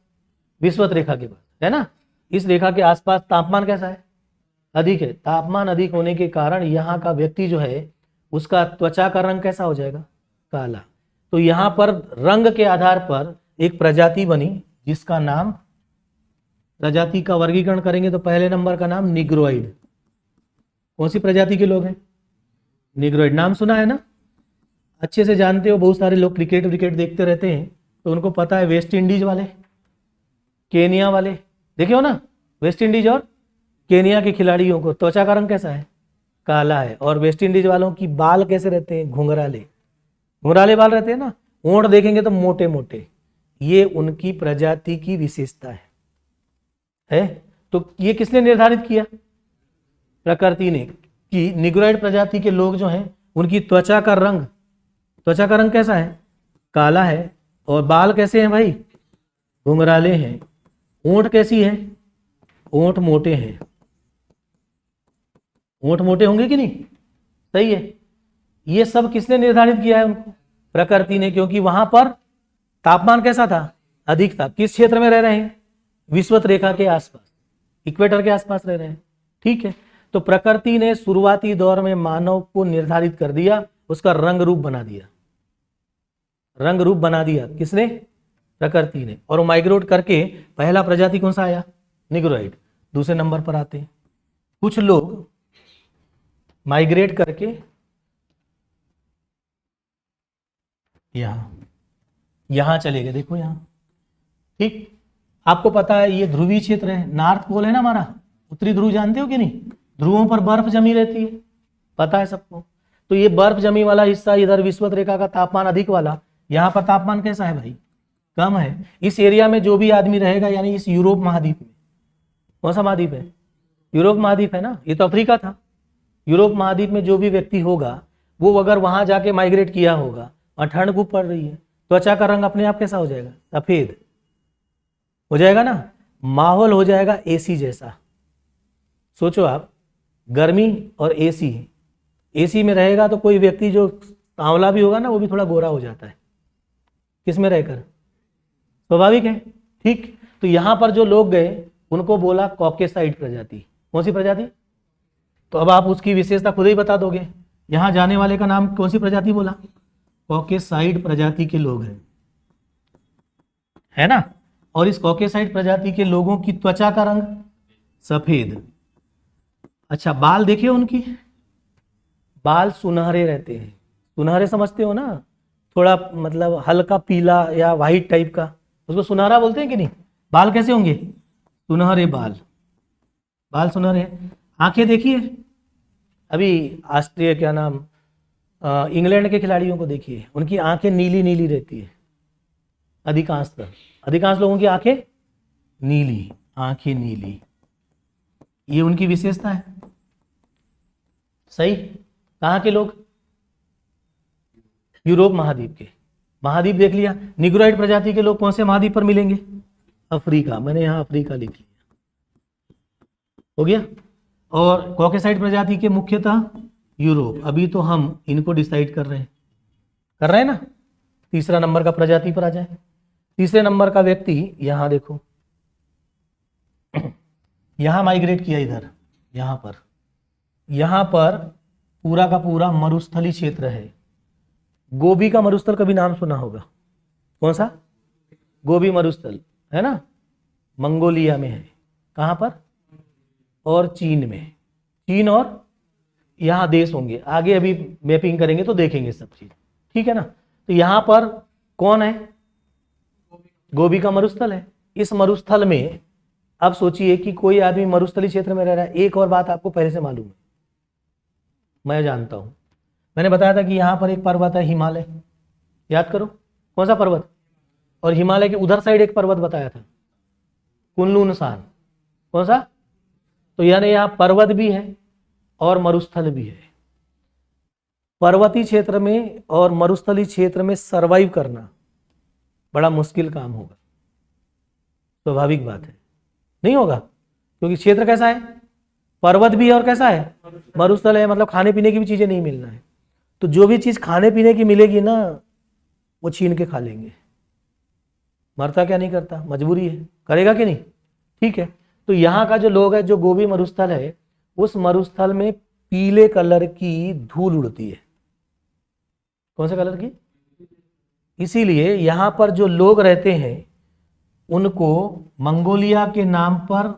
विषुवत रेखा के पास, है ना। इस रेखा के आसपास तापमान कैसा है, अधिक है, तापमान अधिक होने के कारण यहाँ का व्यक्ति जो है उसका त्वचा का रंग कैसा हो जाएगा, काला। तो यहाँ पर रंग के आधार पर एक प्रजाति बनी जिसका नाम, प्रजाति का वर्गीकरण करेंगे तो पहले नंबर का नाम निग्रोइड। कौन सी प्रजाति के लोग हैं, निग्रोइड, नाम सुना है ना, अच्छे से जानते हो, बहुत सारे लोग क्रिकेट विकेट देखते रहते हैं तो उनको पता है, वेस्ट इंडीज वाले, केनिया वाले, देखे हो ना, वेस्ट इंडीज और केनिया के खिलाड़ियों को त्वचा का रंग कैसा है, काला है, और वेस्ट इंडीज वालों की बाल कैसे रहते हैं, घुंघराले, घुंघराले बाल रहते हैं ना, ओंठ देखेंगे तो मोटे मोटे, ये उनकी प्रजाति की विशेषता है। तो ये किसने निर्धारित किया, प्रकृति ने, कि निग्रोइड प्रजाति के लोग जो हैं उनकी त्वचा का रंग कैसा है, काला है, और बाल कैसे हैं भाई, घुंघराले हैं, ओंठ कैसी है, ओंठ मोटे हैं, ओंठ मोटे होंगे कि नहीं, सही है। ये सब किसने निर्धारित किया है उनको, प्रकृति ने, क्योंकि वहां पर तापमान कैसा था, अधिक था। किस क्षेत्र में रह रहे हैं, विषुवत रेखा के आसपास, इक्वेटर के आसपास रह रहे हैं, ठीक है। तो प्रकृति ने शुरुआती दौर में मानव को निर्धारित कर दिया, उसका रंग रूप बना दिया, रंग रूप बना दिया किसने, प्रकृति ने। और माइग्रेट करके पहला प्रजाति कौन सा आया, निग्रोइड। दूसरे नंबर पर आते हैं कुछ लोग माइग्रेट करके यहां चले गए, देखो यहां, ठीक। आपको पता है ये ध्रुवीय क्षेत्र है, नॉर्थ पोल है ना हमारा, उत्तरी ध्रुव जानते हो कि नहीं, ध्रुवों पर बर्फ जमी रहती है, पता है सबको। तो ये बर्फ जमी वाला हिस्सा इधर विषुवत रेखा का तापमान अधिक वाला, यहाँ पर तापमान कैसा है भाई, कम है। इस एरिया में जो भी आदमी रहेगा, यानी इस यूरोप महाद्वीप में, कौन सा महाद्वीप है, यूरोप महाद्वीप है ना, ये तो अफ्रीका था। यूरोप महाद्वीप में जो भी व्यक्ति होगा वो अगर वहां जाके माइग्रेट किया होगा और ठंड खूब पड़ रही है, त्वचा का रंग अपने आप कैसा हो जाएगा, सफेद हो जाएगा ना, माहौल हो जाएगा एसी जैसा। सोचो आप, गर्मी और एसी में रहेगा तो कोई व्यक्ति जो सांवला भी होगा ना वो भी थोड़ा गोरा हो जाता है, किसमें रहकर, स्वाभाविक है, ठीक। तो यहां पर जो लोग गए उनको बोला कॉकेसाइड प्रजाति, कौन सी प्रजाति, तो अब आप उसकी विशेषता खुद ही बता दोगे। यहां जाने वाले का नाम कौन सी प्रजाति बोला, कॉकेसाइड प्रजाति के लोग हैं, है ना। और इस कॉकेसाइड प्रजाति के लोगों की त्वचा का रंग सफेद। अच्छा, बाल देखिए, उनकी बाल सुनहरे रहते हैं, सुनहरे समझते हो ना, थोड़ा मतलब हल्का पीला या व्हाइट टाइप का, उसको सुनहरा बोलते हैं कि नहीं। बाल कैसे होंगे, सुनहरे बाल, बाल सुनहरे हैं। आंखें देखिए, अभी ऑस्ट्रेलिया क्या नाम इंग्लैंड के खिलाड़ियों को देखिए, उनकी आंखें नीली नीली रहती है अधिकांश लोगों की आंखें नीली, आंखें नीली, ये उनकी विशेषता है। सही। कहाँ के लोग? यूरोप महाद्वीप के। महाद्वीप देख लिया। निग्रोइड प्रजाति के लोग कौन से महाद्वीप पर मिलेंगे? अफ्रीका, मैंने यहाँ अफ्रीका लिख लिया, हो गया। और कॉकेसाइड प्रजाति के मुख्यतः यूरोप। अभी तो हम इनको डिसाइड कर रहे हैं ना। तीसरा नंबर का प्रजाति पर आ जाए। तीसरे नंबर का व्यक्ति यहां देखो, यहां माइग्रेट किया इधर, यहां पर पूरा का पूरा मरुस्थली क्षेत्र है। गोबी का मरुस्थल कभी नाम सुना होगा? कौन सा? गोबी मरुस्थल है ना, मंगोलिया में है। कहां पर? और चीन में। चीन और यहाँ देश होंगे, आगे अभी मैपिंग करेंगे तो देखेंगे सब चीज, ठीक है ना। तो यहाँ पर कौन है? गोबी का मरुस्थल है। इस मरुस्थल में अब सोचिए कि कोई आदमी मरुस्थली क्षेत्र में रह रहा है। एक और बात आपको पहले से मालूम है, मैं जानता हूं, मैंने बताया था कि यहाँ पर एक पर्वत है हिमालय, याद करो कौन सा पर्वत, और हिमालय के उधर साइड एक पर्वत बताया था कुनलुन सान, कौन सा? तो यानी यहाँ पर्वत भी है और मरुस्थल भी है। पर्वतीय क्षेत्र में और मरुस्थली क्षेत्र में सरवाइव करना बड़ा मुश्किल काम होगा, स्वाभाविक बात है, नहीं होगा, क्योंकि क्षेत्र कैसा है? पर्वत भी है और कैसा है? मरुस्थल है, मतलब खाने पीने की भी चीजें नहीं मिलना है। तो जो भी चीज खाने पीने की मिलेगी ना, वो छीन के खा लेंगे। मरता क्या नहीं करता, मजबूरी है, करेगा कि नहीं? ठीक है। तो यहाँ का जो लोग है, जो गोबी मरुस्थल है, उस मरुस्थल में पीले कलर की धूल उड़ती है। कौन से कलर की? इसीलिए यहां पर जो लोग रहते हैं उनको मंगोलिया के नाम पर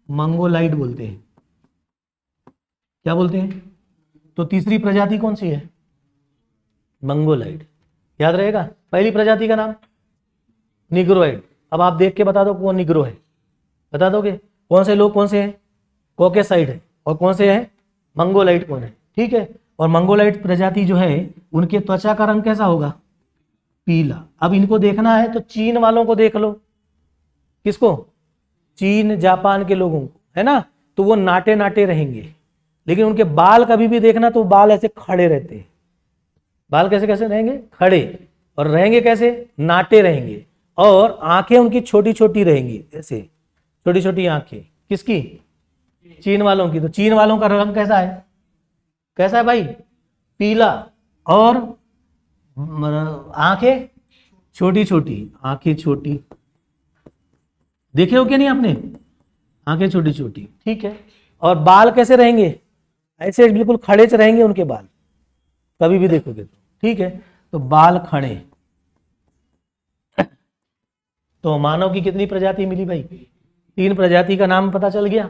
मंगोलाइड बोलते हैं। क्या बोलते हैं? तो तीसरी प्रजाति कौन सी है? मंगोलाइड, याद रहेगा। पहली प्रजाति का नाम निग्रोइड। अब आप देख के बता दो कौन निग्रो है, बता दोगे? कौन से लोग कौन से हैं? कॉकेसाइड है, और कौन से हैं? मंगोलाइड कौन है? ठीक है। और मंगोलाइड प्रजाति जो है, उनके त्वचा का रंग कैसा होगा? पीला। अब इनको देखना है तो चीन वालों को देख लो। किसको? चीन जापान के लोगों को, है ना। तो वो नाटे नाटे रहेंगे, लेकिन उनके बाल कभी भी देखना तो बाल ऐसे खड़े रहते हैं। बाल कैसे कैसे रहेंगे? खड़े। और रहेंगे कैसे? नाटे रहेंगे। और आंखें उनकी छोटी छोटी रहेंगी, ऐसे छोटी छोटी आंखें। किसकी? चीन वालों की। तो चीन वालों का रंग कैसा है? कैसा है भाई? पीला। और आंखें छोटी छोटी, आंखें छोटी, देखे हो क्या नहीं आपने? आंखें छोटी छोटी, ठीक है। और बाल कैसे रहेंगे? ऐसे बिल्कुल खड़े से रहेंगे उनके बाल, कभी भी देखोगे तो, ठीक है। तो बाल खड़े। तो मानव की कितनी प्रजाति मिली भाई? 3 प्रजाति का नाम पता चल गया।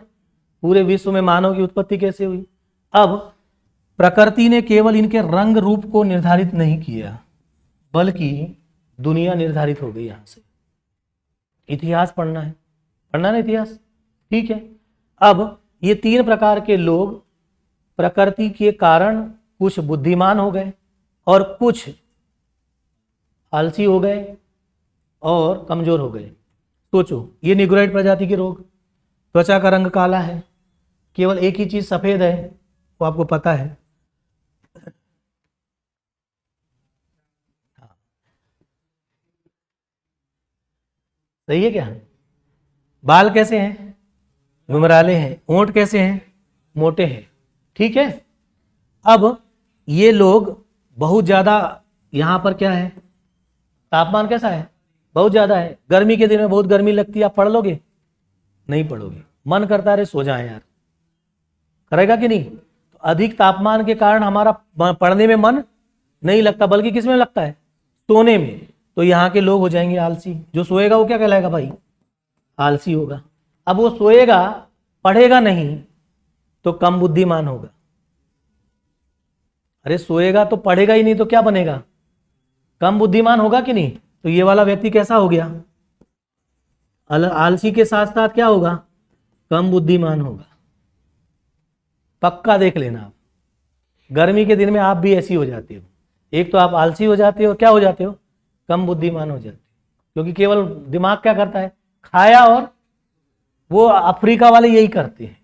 पूरे विश्व में मानव की उत्पत्ति कैसे हुई? अब प्रकृति ने केवल इनके रंग रूप को निर्धारित नहीं किया, बल्कि दुनिया निर्धारित हो गई। यहां से इतिहास पढ़ना है, पढ़ना ना इतिहास, ठीक है। अब ये 3 प्रकार के लोग प्रकृति के कारण कुछ बुद्धिमान हो गए और कुछ आलसी हो गए और कमजोर हो गए। सोचो, ये निग्रोइड प्रजाति के रोग, त्वचा का रंग काला है, केवल एक ही चीज सफेद है, वो आपको पता है। सही है क्या? बाल कैसे हैं? घुमराले हैं। होंठ कैसे हैं? मोटे हैं, ठीक है। अब ये लोग बहुत ज्यादा, यहां पर क्या है? तापमान कैसा है? बहुत ज्यादा है। गर्मी के दिन में बहुत गर्मी लगती है, आप पढ़ लोगे? नहीं पढ़ोगे। मन करता है सो जाए यार, करेगा कि नहीं? तो अधिक तापमान के कारण हमारा पढ़ने में मन नहीं लगता, बल्कि किस में लगता है? सोने में। तो यहाँ के लोग हो जाएंगे आलसी। जो सोएगा वो क्या कहलाएगा भाई? आलसी होगा। अब वो सोएगा, पढ़ेगा नहीं, तो कम बुद्धिमान होगा। अरे सोएगा तो पढ़ेगा ही नहीं तो क्या बनेगा? कम बुद्धिमान होगा कि नहीं? तो ये वाला व्यक्ति कैसा हो गया? आलसी के साथ साथ क्या होगा? कम बुद्धिमान होगा। पक्का देख लेना आप, गर्मी के दिन में आप भी ऐसी हो जाते हो। एक तो आप आलसी हो जाते हो, क्या हो जाते हो, कम बुद्धिमान हो जाते हो, क्योंकि केवल दिमाग क्या करता है, खाया। और वो अफ्रीका वाले यही करते हैं।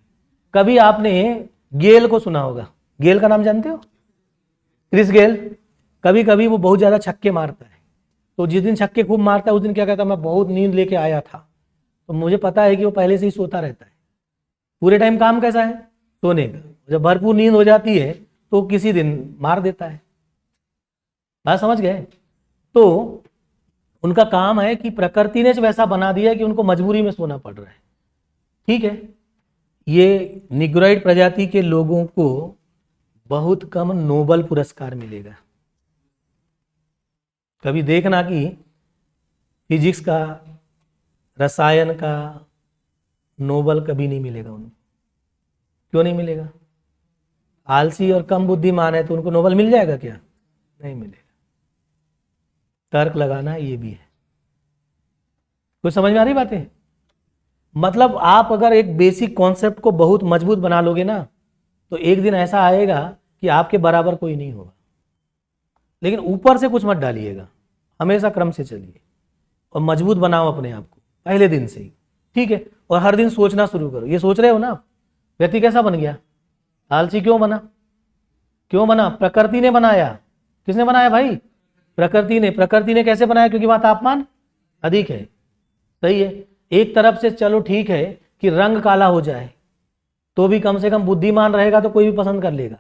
कभी आपने गेल को सुना होगा, गेल का नाम जानते हो, क्रिस गेल। कभी कभी वो बहुत ज्यादा छक्के मारता है, तो जिस दिन छक्के खूब मारता है उस दिन क्या कहता है, मैं बहुत नींद लेके आया था। तो मुझे पता है कि वो पहले से ही सोता रहता है। पूरे टाइम काम कैसा है, सोने का। जब भरपूर नींद हो जाती है तो किसी दिन मार देता है। बात समझ गए। तो उनका काम है कि प्रकृति ने वैसा बना दिया है कि उनको मजबूरी में सोना पड़ रहा है। ठीक है। ये निग्रोइड प्रजाति के लोगों को बहुत कम नोबेल पुरस्कार मिलेगा। कभी देखना कि फिजिक्स का, रसायन का नोबेल कभी नहीं मिलेगा उनको। क्यों नहीं मिलेगा? आलसी और कम बुद्धिमान है तो उनको नोबेल मिल जाएगा क्या? नहीं मिलेगा। तर्क लगाना ये भी है। कुछ समझ में आ रही बातें? मतलब आप अगर एक बेसिक कॉन्सेप्ट को बहुत मजबूत बना लोगे ना, तो एक दिन ऐसा आएगा कि आपके बराबर कोई नहीं होगा। लेकिन ऊपर से कुछ मत डालिएगा, हमेशा क्रम से चलिए और मजबूत बनाओ अपने आप को पहले दिन से ही। ठीक है। और हर दिन सोचना शुरू करो। ये सोच रहे हो ना, व्यक्ति कैसा बन गया, आलसी क्यों बना? क्यों बना? प्रकृति ने बनाया। किसने बनाया भाई? प्रकृति ने। प्रकृति ने कैसे बनाया? क्योंकि वहां तापमान अधिक है। सही है। एक तरफ से चलो ठीक है कि रंग काला हो जाए तो भी कम से कम बुद्धिमान रहेगा तो कोई भी पसंद कर लेगा।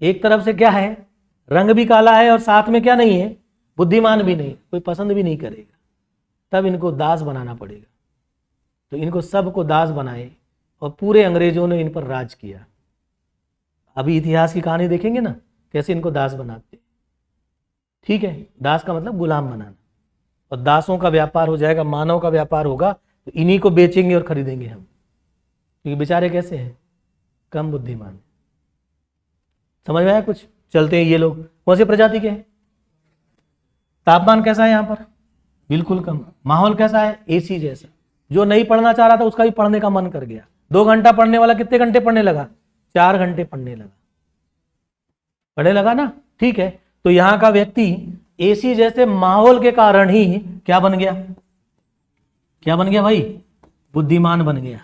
एक तरफ से क्या है, रंग भी काला है और साथ में क्या नहीं है, बुद्धिमान भी नहीं, कोई पसंद भी नहीं करेगा। तब इनको दास बनाना पड़ेगा। तो इनको सबको दास बनाए और पूरे अंग्रेजों ने इन पर राज किया। अभी इतिहास की कहानी देखेंगे ना, कैसे इनको दास बनाते। ठीक है। दास का मतलब गुलाम बनाना। और दासों का व्यापार हो जाएगा, मानव का व्यापार होगा, तो इन्हीं को बेचेंगे और खरीदेंगे हम। क्योंकि बेचारे कैसे हैं, कम बुद्धिमान। समझ में आया कुछ? चलते हैं। ये लोग कौन सी प्रजाति के हैं? तापमान कैसा है यहाँ पर? बिल्कुल कम। माहौल कैसा है? एसी जैसा। जो नहीं पढ़ना चाह रहा था उसका भी पढ़ने का मन कर गया। 2 घंटा पढ़ने वाला कितने घंटे पढ़ने लगा? 4 घंटे पढ़ने लगा। पढ़ने लगा ना। ठीक है। तो यहाँ का व्यक्ति एसी जैसे माहौल के कारण ही क्या बन गया? क्या बन गया भाई? बुद्धिमान बन गया।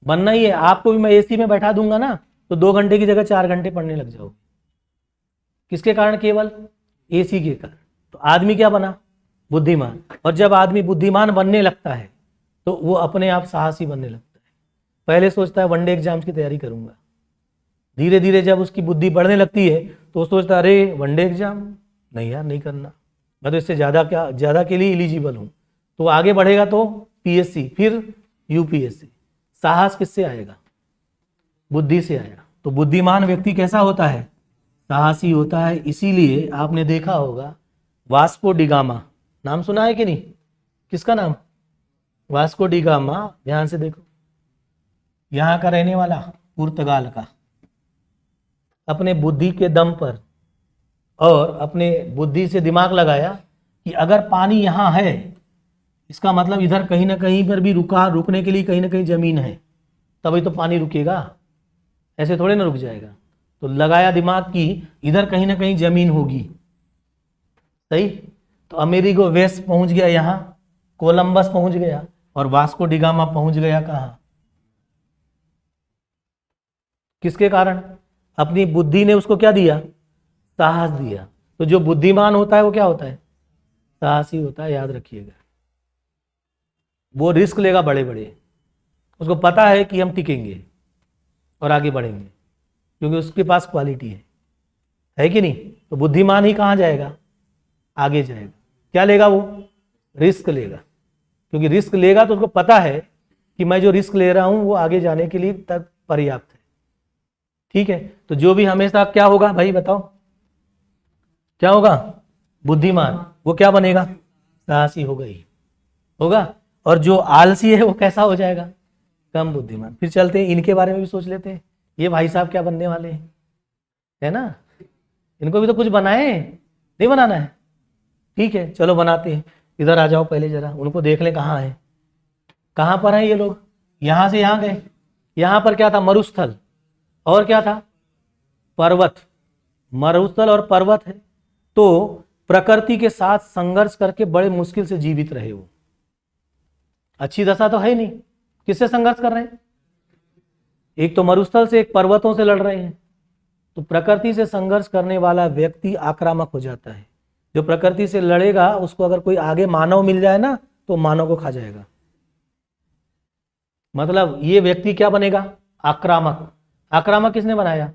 बनना ही है आपको भी। मैं एसी में बैठा दूंगा ना तो 2 घंटे की जगह 4 घंटे पढ़ने लग जाओगे। किसके कारण? केवल एसी के कारण। तो आदमी क्या बना? बुद्धिमान। और जब आदमी बुद्धिमान बनने लगता है तो वो अपने आप साहसी बनने लगता है। पहले सोचता है वनडे एग्जाम्स की तैयारी करूंगा, धीरे धीरे जब उसकी बुद्धि बढ़ने लगती है तो वो सोचता है अरे वनडे एग्जाम नहीं यार, नहीं करना, मैं तो इससे ज़्यादा के लिए एलिजिबल हूँ। तो आगे बढ़ेगा तो पीएससी, फिर यूपीएससी। साहस किससे आएगा? बुद्धि से आया। तो बुद्धिमान व्यक्ति कैसा होता है? साहसी होता है। इसीलिए आपने देखा होगा वास्को डी गामा, नाम सुना है कि नहीं? किसका नाम? Vasco D gamma. ध्यान से देखो, यहाँ का रहने वाला, पुर्तगाल का। अपने बुद्धि के दम पर और अपने बुद्धि से दिमाग लगाया कि अगर पानी यहाँ है, इसका मतलब इधर कहीं ना कहीं पर भी रुकने के लिए कहीं ना कहीं जमीन है, तभी तो पानी रुकेगा। ऐसे थोड़े ना रुक जाएगा। तो लगाया दिमाग की इधर कहीं ना कहीं जमीन होगी। सही। तो अमेरिगो वेस्ट पहुंच गया, यहाँ कोलंबस पहुंच गया, और वास्को डी गामा पहुंच गया कहाँ? किसके कारण? अपनी बुद्धि ने उसको क्या दिया? साहस दिया। तो जो बुद्धिमान होता है वो क्या होता है? साहसी होता है। याद रखिएगा। वो रिस्क लेगा बड़े बड़े। उसको पता है कि हम टिकेंगे और आगे बढ़ेंगे क्योंकि उसके पास क्वालिटी है कि नहीं? तो बुद्धिमान ही कहाँ जाएगा? आगे जाएगा। क्या लेगा वो? रिस्क लेगा। क्योंकि रिस्क लेगा तो उसको पता है कि मैं जो रिस्क ले रहा हूं वो आगे जाने के लिए तक पर्याप्त है। ठीक है। तो जो भी हमेशा क्या होगा भाई बताओ, क्या होगा? बुद्धिमान। वो क्या बनेगा? साहसी होगा ही होगा। और जो आलसी है वो कैसा हो जाएगा? कम बुद्धिमान। फिर चलते हैं, इनके बारे में भी सोच लेते हैं। ये भाई साहब क्या बनने वाले हैं, है ना? इनको भी तो कुछ बनाए, नहीं बनाना है? ठीक है, चलो बनाते हैं। इधर आ जाओ पहले जरा, उनको देख लें कहाँ है, कहाँ पर है ये लोग। यहाँ से यहाँ गए। यहाँ पर क्या था? मरुस्थल। और क्या था? पर्वत, मरुस्थल और पर्वत है। तो प्रकृति के साथ संघर्ष करके बड़े मुश्किल से जीवित रहे वो। अच्छी दशा तो है नहीं। किससे संघर्ष कर रहे हैं? एक तो मरुस्थल से, एक पर्वतों से लड़ रहे हैं। तो प्रकृति से संघर्ष करने वाला व्यक्ति आक्रामक हो जाता है। जो प्रकृति से लड़ेगा उसको अगर कोई आगे मानव मिल जाए ना तो मानव को खा जाएगा। मतलब ये व्यक्ति क्या बनेगा? आक्रामक। आक्रामक किसने बनाया?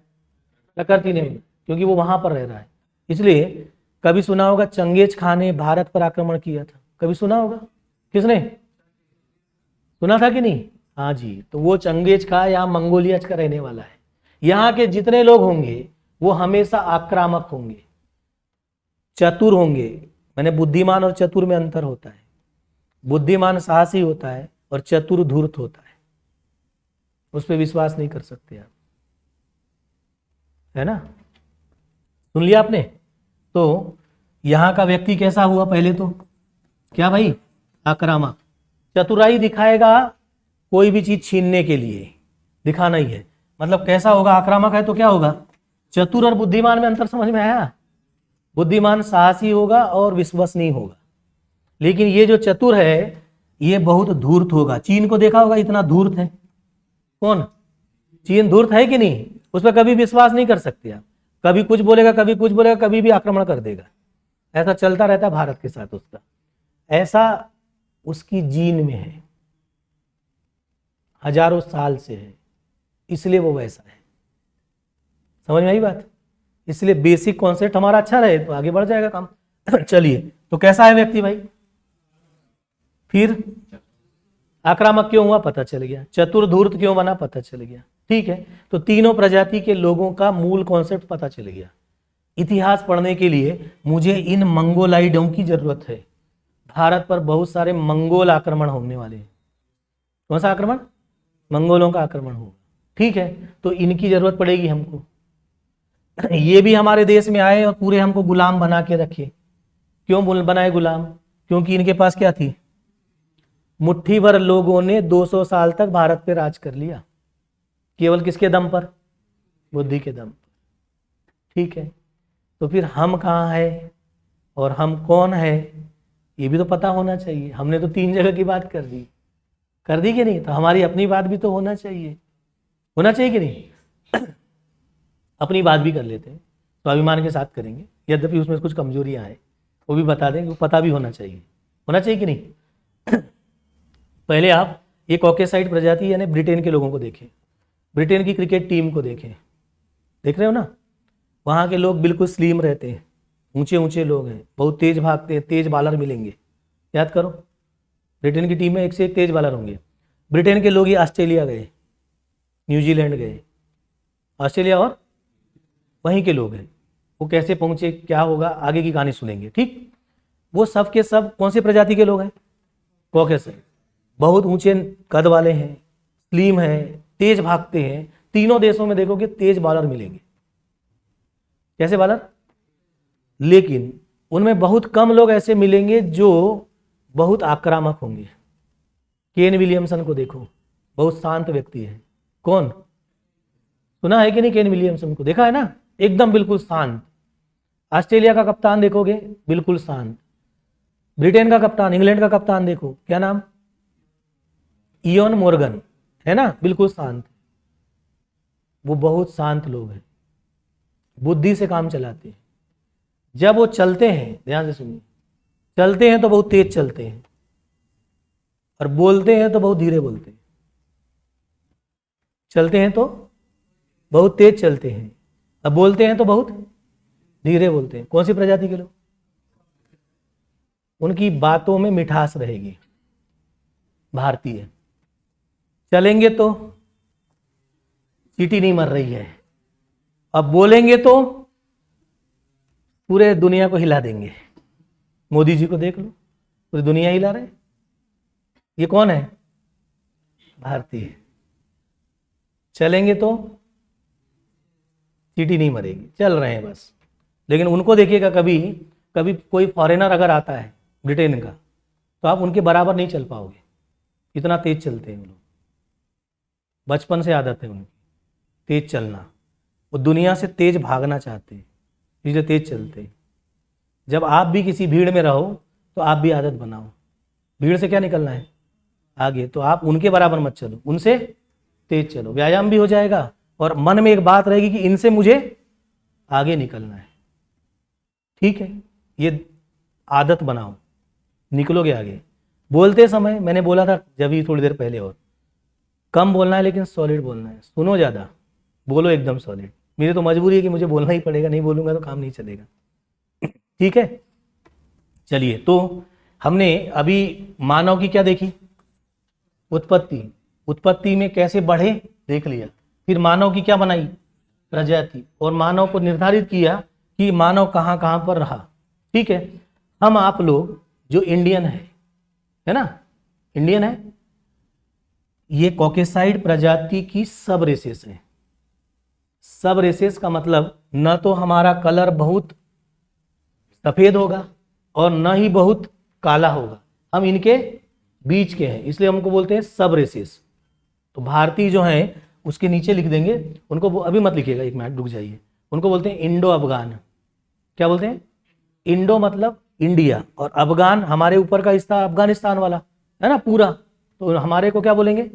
प्रकृति ने, क्योंकि वो वहां पर रह रहा है। इसलिए कभी सुना होगा चंगेज खान ने भारत पर आक्रमण किया था, कभी सुना होगा? किसने सुना था कि नहीं? हाँ जी। तो वो चंगेज खान यहाँ मंगोलिया का रहने वाला है। यहाँ के जितने लोग होंगे वो हमेशा आक्रामक होंगे, चतुर होंगे। मैंने बुद्धिमान और चतुर में अंतर होता है। बुद्धिमान साहसी होता है और चतुर धूर्त होता है। उस पर विश्वास नहीं कर सकते आप, है ना? सुन लिया आपने? तो यहां का व्यक्ति कैसा हुआ? पहले तो क्या भाई? आक्रामक। चतुराई दिखाएगा कोई भी चीज छीनने के लिए, दिखाना ही है। मतलब कैसा होगा? आक्रामक है तो क्या होगा? चतुर और बुद्धिमान में अंतर समझ में आया? बुद्धिमान साहसी होगा और विश्वसनीय होगा, लेकिन ये जो चतुर है ये बहुत धूर्त होगा। चीन को देखा होगा, इतना धूर्त है। कौन? चीन धूर्त है कि नहीं? उस पर कभी विश्वास नहीं कर सकते आप। कभी कुछ बोलेगा, कभी कुछ बोलेगा, कभी भी आक्रमण कर देगा। ऐसा चलता रहता है भारत के साथ उसका। ऐसा उसकी जीन में है, हजारों साल से है, इसलिए वो वैसा है। समझ में आई बात? इसलिए बेसिक कॉन्सेप्ट हमारा अच्छा रहे तो आगे बढ़ जाएगा काम। चलिए, तो कैसा है व्यक्ति भाई? फिर आक्रामक क्यों हुआ? पता चल गया। चतुर धूर्त क्यों बना? पता चल गया। ठीक है, तो तीनों प्रजाति के लोगों का मूल कॉन्सेप्ट पता चल गया। इतिहास पढ़ने के लिए मुझे इन मंगोलाइडों की जरूरत है। भारत पर बहुत सारे मंगोल आक्रमण होने वाले हैं। कौन सा आक्रमण? मंगोलों का आक्रमण होगा। ठीक है, तो इनकी जरूरत पड़ेगी हमको। ये भी हमारे देश में आए और पूरे हमको गुलाम बना के रखे। क्यों बनाए गुलाम? क्योंकि इनके पास क्या थी? मुट्ठी भर लोगों ने 200 साल तक भारत पे राज कर लिया। केवल किसके दम पर? बुद्धि के दम पर। ठीक है, तो फिर हम कहाँ है और हम कौन है ये भी तो पता होना चाहिए। हमने तो 3 जगह की बात कर दी कि नहीं? तो हमारी अपनी बात भी तो होना चाहिए कि नहीं? अपनी बात भी कर लेते हैं, स्वाभिमान के साथ करेंगे, यद्यपि उसमें कुछ कमजोरियां हैं वो भी बता दें। वो पता भी होना चाहिए कि नहीं? पहले आप ये कॉकेसाइड प्रजाति यानी ब्रिटेन के लोगों को देखें। ब्रिटेन की क्रिकेट टीम को देखें, देख रहे हो ना? वहाँ के लोग बिल्कुल स्लिम रहते हैं, ऊंचे ऊंचे लोग हैं, बहुत तेज भागते हैं, तेज बॉलर मिलेंगे। याद करो, ब्रिटेन की टीम में एक से एक तेज बॉलर होंगे। ब्रिटेन के लोग ही ऑस्ट्रेलिया गए, न्यूजीलैंड गए, ऑस्ट्रेलिया, और वहीं के लोग हैं। वो कैसे पहुंचे, क्या होगा, आगे की कहानी सुनेंगे। ठीक, वो सब के सब कौन सी प्रजाति के लोग हैं? कॉकेसाइड। बहुत ऊंचे कद वाले हैं, स्लिम हैं, तेज भागते हैं। तीनों देशों में देखोगे तेज बॉलर मिलेंगे। कैसे बॉलर? लेकिन उनमें बहुत कम लोग ऐसे मिलेंगे जो बहुत आक्रामक होंगे। केन विलियमसन को देखो, बहुत शांत व्यक्ति है। कौन? सुना है कि नहीं? केन विलियमसन को देखा है ना? एकदम बिल्कुल शांत। ऑस्ट्रेलिया का कप्तान देखोगे, बिल्कुल शांत। ब्रिटेन का कप्तान, इंग्लैंड का कप्तान देखो, क्या नाम? इयोन मोर्गन, है ना? बिल्कुल शांत। वो बहुत शांत लोग हैं, बुद्धि से काम चलाते हैं। जब वो चलते हैं, ध्यान से सुनिए, चलते हैं तो बहुत तेज चलते हैं और बोलते हैं तो बहुत धीरे बोलते हैं। चलते हैं तो बहुत तेज चलते हैं और बोलते हैं तो बहुत धीरे बोलते हैं। कौन सी प्रजाति के लोग? उनकी बातों में मिठास रहेगी, भारतीय। चलेंगे तो चींटी नहीं मर रही है, अब बोलेंगे तो पूरे दुनिया को हिला देंगे। मोदी जी को देख लो, पूरी दुनिया हिला रहे। ये कौन है? भारतीय। चलेंगे तो चींटी नहीं मरेगी, चल रहे हैं बस। लेकिन उनको देखिएगा, कभी कभी कोई फॉरेनर अगर आता है ब्रिटेन का, तो आप उनके बराबर नहीं चल पाओगे, इतना तेज चलते हैं वो लोग। बचपन से आदत है उनकी। तेज चलना, वो दुनिया से तेज भागना चाहते हैं, इसलिए तेज चलते हैं। जब आप भी किसी भीड़ में रहो तो आप भी आदत बनाओ, भीड़ से क्या निकलना है आगे, तो आप उनके बराबर मत चलो, उनसे तेज चलो, व्यायाम भी हो जाएगा और मन में एक बात रहेगी कि इनसे मुझे आगे निकलना है। ठीक है, ये आदत बनाओ, निकलोगे आगे। बोलते समय मैंने बोला था जब ही थोड़ी देर पहले, और कम बोलना है लेकिन सॉलिड बोलना है, सुनो ज़्यादा, बोलो एकदम सॉलिड। मेरी तो मजबूरी है कि मुझे बोलना ही पड़ेगा, नहीं बोलूंगा तो काम नहीं चलेगा। ठीक है, चलिए, तो हमने अभी मानव की क्या देखी, उत्पत्ति, उत्पत्ति में कैसे बढ़े देख लिया, फिर मानव की क्या बनाई, प्रजाति, और मानव को निर्धारित किया कि मानव कहाँ कहाँ पर रहा। ठीक है, हम आप लोग जो इंडियन है ना, इंडियन है, ये कॉकेसाइड प्रजाति की सब रेसेस है। सब रेसेस का मतलब न तो हमारा कलर बहुत सफेद होगा और न ही बहुत काला होगा, हम इनके बीच के हैं, इसलिए हमको बोलते हैं सब रेसेस। तो भारतीय जो हैं उसके नीचे लिख देंगे, उनको अभी मत लिखिएगा, एक मिनट रुक जाइए, उनको बोलते हैं इंडो अफगान। क्या बोलते हैं, इंडो मतलब इंडिया, और अफगान हमारे ऊपर का हिस्सा अफगानिस्तान वाला है ना पूरा, तो हमारे को क्या बोलेंगे,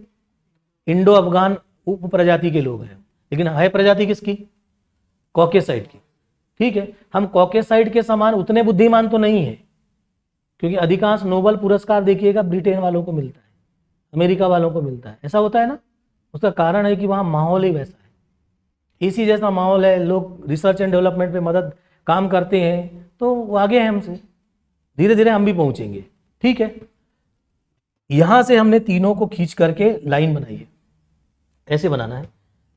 इंडो अफगान उप प्रजाति के लोग हैं। लेकिन है प्रजाति किसकी, कॉकेसाइड की। ठीक है, हम कॉकेसाइड के समान उतने बुद्धिमान तो नहीं है, क्योंकि अधिकांश नोबेल पुरस्कार देखिएगा ब्रिटेन वालों को मिलता है, अमेरिका वालों को मिलता है, ऐसा होता है ना। उसका कारण है कि वहाँ माहौल ही वैसा है, इसी जैसा माहौल है, लोग रिसर्च एंड डेवलपमेंट पे मदद काम करते हैं, तो वो आगे हैं हमसे, धीरे धीरे हम भी पहुँचेंगे। ठीक है, यहाँ से हमने तीनों को खींच करके लाइन बनाई है, ऐसे बनाना है।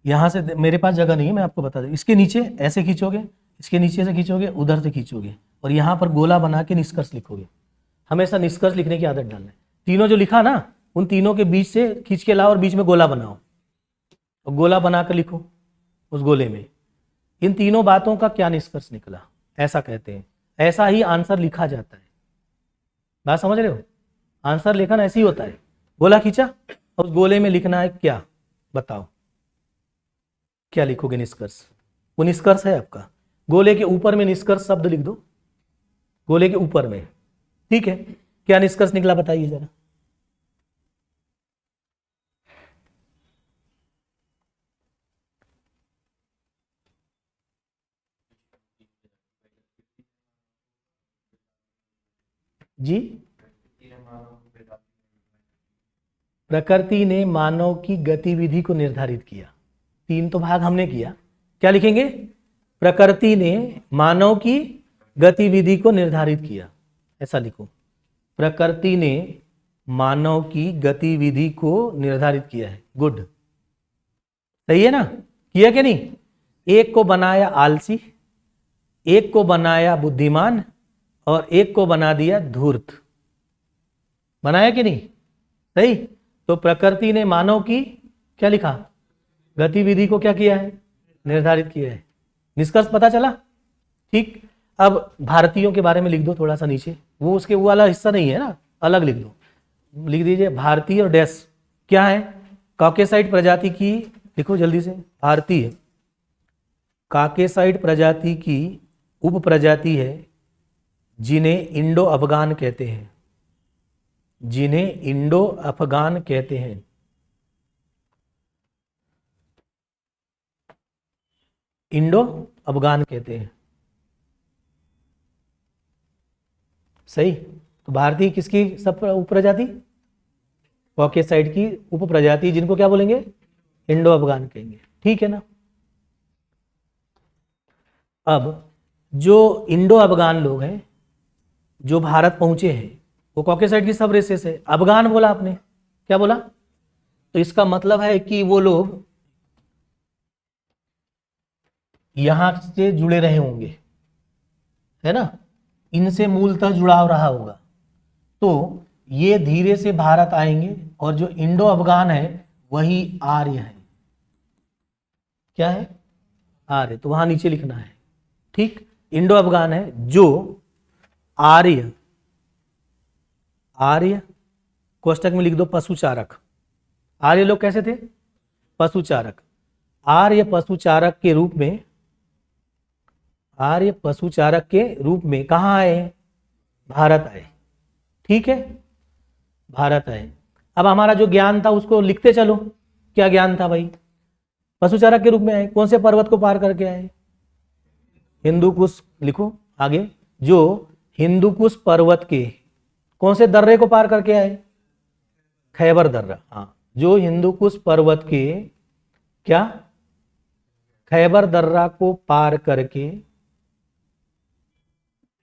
यहाँ से मेरे पास जगह नहीं है, मैं आपको बता दूँ, इसके नीचे ऐसे खींचोगे, इसके नीचे से खींचोगे, उधर से खींचोगे, और यहाँ पर गोला बना के निष्कर्ष लिखोगे। हमेशा निष्कर्ष लिखने की आदत डालना है। तीनों जो लिखा ना, उन तीनों के बीच से खींच के लाओ और बीच में गोला बनाओ, और गोला बना कर लिखो उस गोले में इन तीनों बातों का क्या निष्कर्ष निकला, ऐसा कहते हैं। ऐसा ही आंसर लिखा जाता है, बात समझ रहे हो, आंसर लेखन ऐसे ही होता है। गोला खींचा और उस गोले में लिखना है क्या, बताओ क्या लिखोगे, निष्कर्ष। वो निष्कर्ष है आपका, गोले के ऊपर में निष्कर्ष शब्द लिख दो, गोले के ऊपर में। ठीक है, क्या निष्कर्ष निकला बताइए जरा। जी, प्रकृति ने मानव की गतिविधि को निर्धारित किया। तीन तो भाग हमने किया, क्या लिखेंगे, प्रकृति ने मानव की गतिविधि को निर्धारित किया, ऐसा लिखो। प्रकृति ने मानव की गतिविधि को निर्धारित किया है, गुड, सही है ना, किया क्या नहीं। एक को बनाया आलसी, एक को बनाया बुद्धिमान, और एक को बना दिया धूर्त, बनाया कि नहीं, सही। तो प्रकृति ने मानव की क्या लिखा, गतिविधि को क्या किया है, निर्धारित किया है, निष्कर्ष पता चला। ठीक, अब भारतीयों के बारे में लिख दो थोड़ा सा नीचे, वो उसके वो वाला हिस्सा नहीं है ना, अलग लिख दो, लिख दीजिए भारतीय और डैश क्या है, कॉकेसाइड प्रजाति की, लिखो जल्दी से, भारतीय कॉकेसाइड प्रजाति की उप प्रजाति है जिन्हें इंडो अफगान कहते हैं, जिन्हें इंडो अफगान कहते हैं। इंडो अफगान कहते हैं, सही। तो भारतीय किसकी सब उप प्रजाति, कॉकेसाइड की उप प्रजाति, जिनको क्या बोलेंगे, इंडो अफगान कहेंगे। ठीक है ना। अब जो इंडो अफगान लोग हैं जो भारत पहुंचे हैं, वो कॉकेसाइड की सब रेसेस है। अफगान बोला आपने, क्या बोला, तो इसका मतलब है कि वो लोग यहां से जुड़े रहे होंगे, है ना, इनसे मूलतः जुड़ाव रहा होगा। तो ये धीरे से भारत आएंगे, और जो इंडो अफगान है वही आर्य है, क्या है, आर्य, तो वहां नीचे लिखना है। ठीक, इंडो अफगान है जो आर्य, आर्य कोष्टक में लिख दो पशुचारक। आर्य लोग कैसे थे, पशुचारक। आर्य पशुचारक के रूप में, आर्य पशुचारक के रूप में कहाँ आए हैं? भारत आए। ठीक है, भारत आए। अब हमारा जो ज्ञान था उसको लिखते चलो। क्या ज्ञान था भाई? पशुचारक के रूप में आए, कौन से पर्वत को पार करके आए? हिंदू कुश, लिखो आगे। जो हिंदू कुश पर्वत के कौन से दर्रे को पार करके आए? खैबर दर्रा। हाँ, जो हिंदू कुश पर्वत के क्या खैबर दर्रा को पार करके,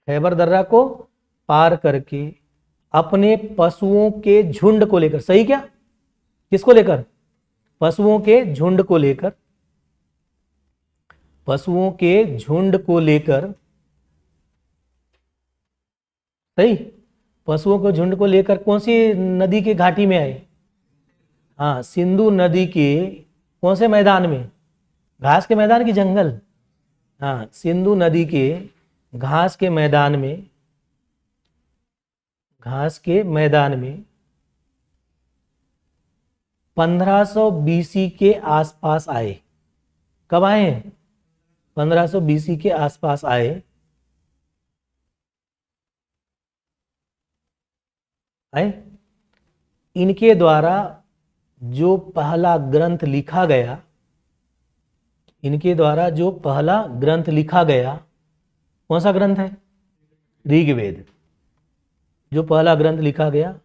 खैबर दर्रा को पार करके अपने पशुओं के झुंड को लेकर, सही क्या? किसको लेकर? पशुओं के झुंड को लेकर, पशुओं के झुंड को लेकर, सही, पशुओं के झुंड को लेकर कौन सी नदी के घाटी में आए? हाँ, सिंधु नदी के कौन से मैदान में? घास के मैदान की जंगल? हाँ, सिंधु नदी के घास के मैदान में, घास के मैदान में 1500 बीसी के आसपास आए। कब आए हैं? 1500 बीसी के आसपास आए। इनके द्वारा जो पहला ग्रंथ लिखा गया, इनके द्वारा जो पहला ग्रंथ लिखा गया, कौन सा ग्रंथ है? ऋग्वेद। जो पहला ग्रंथ लिखा गया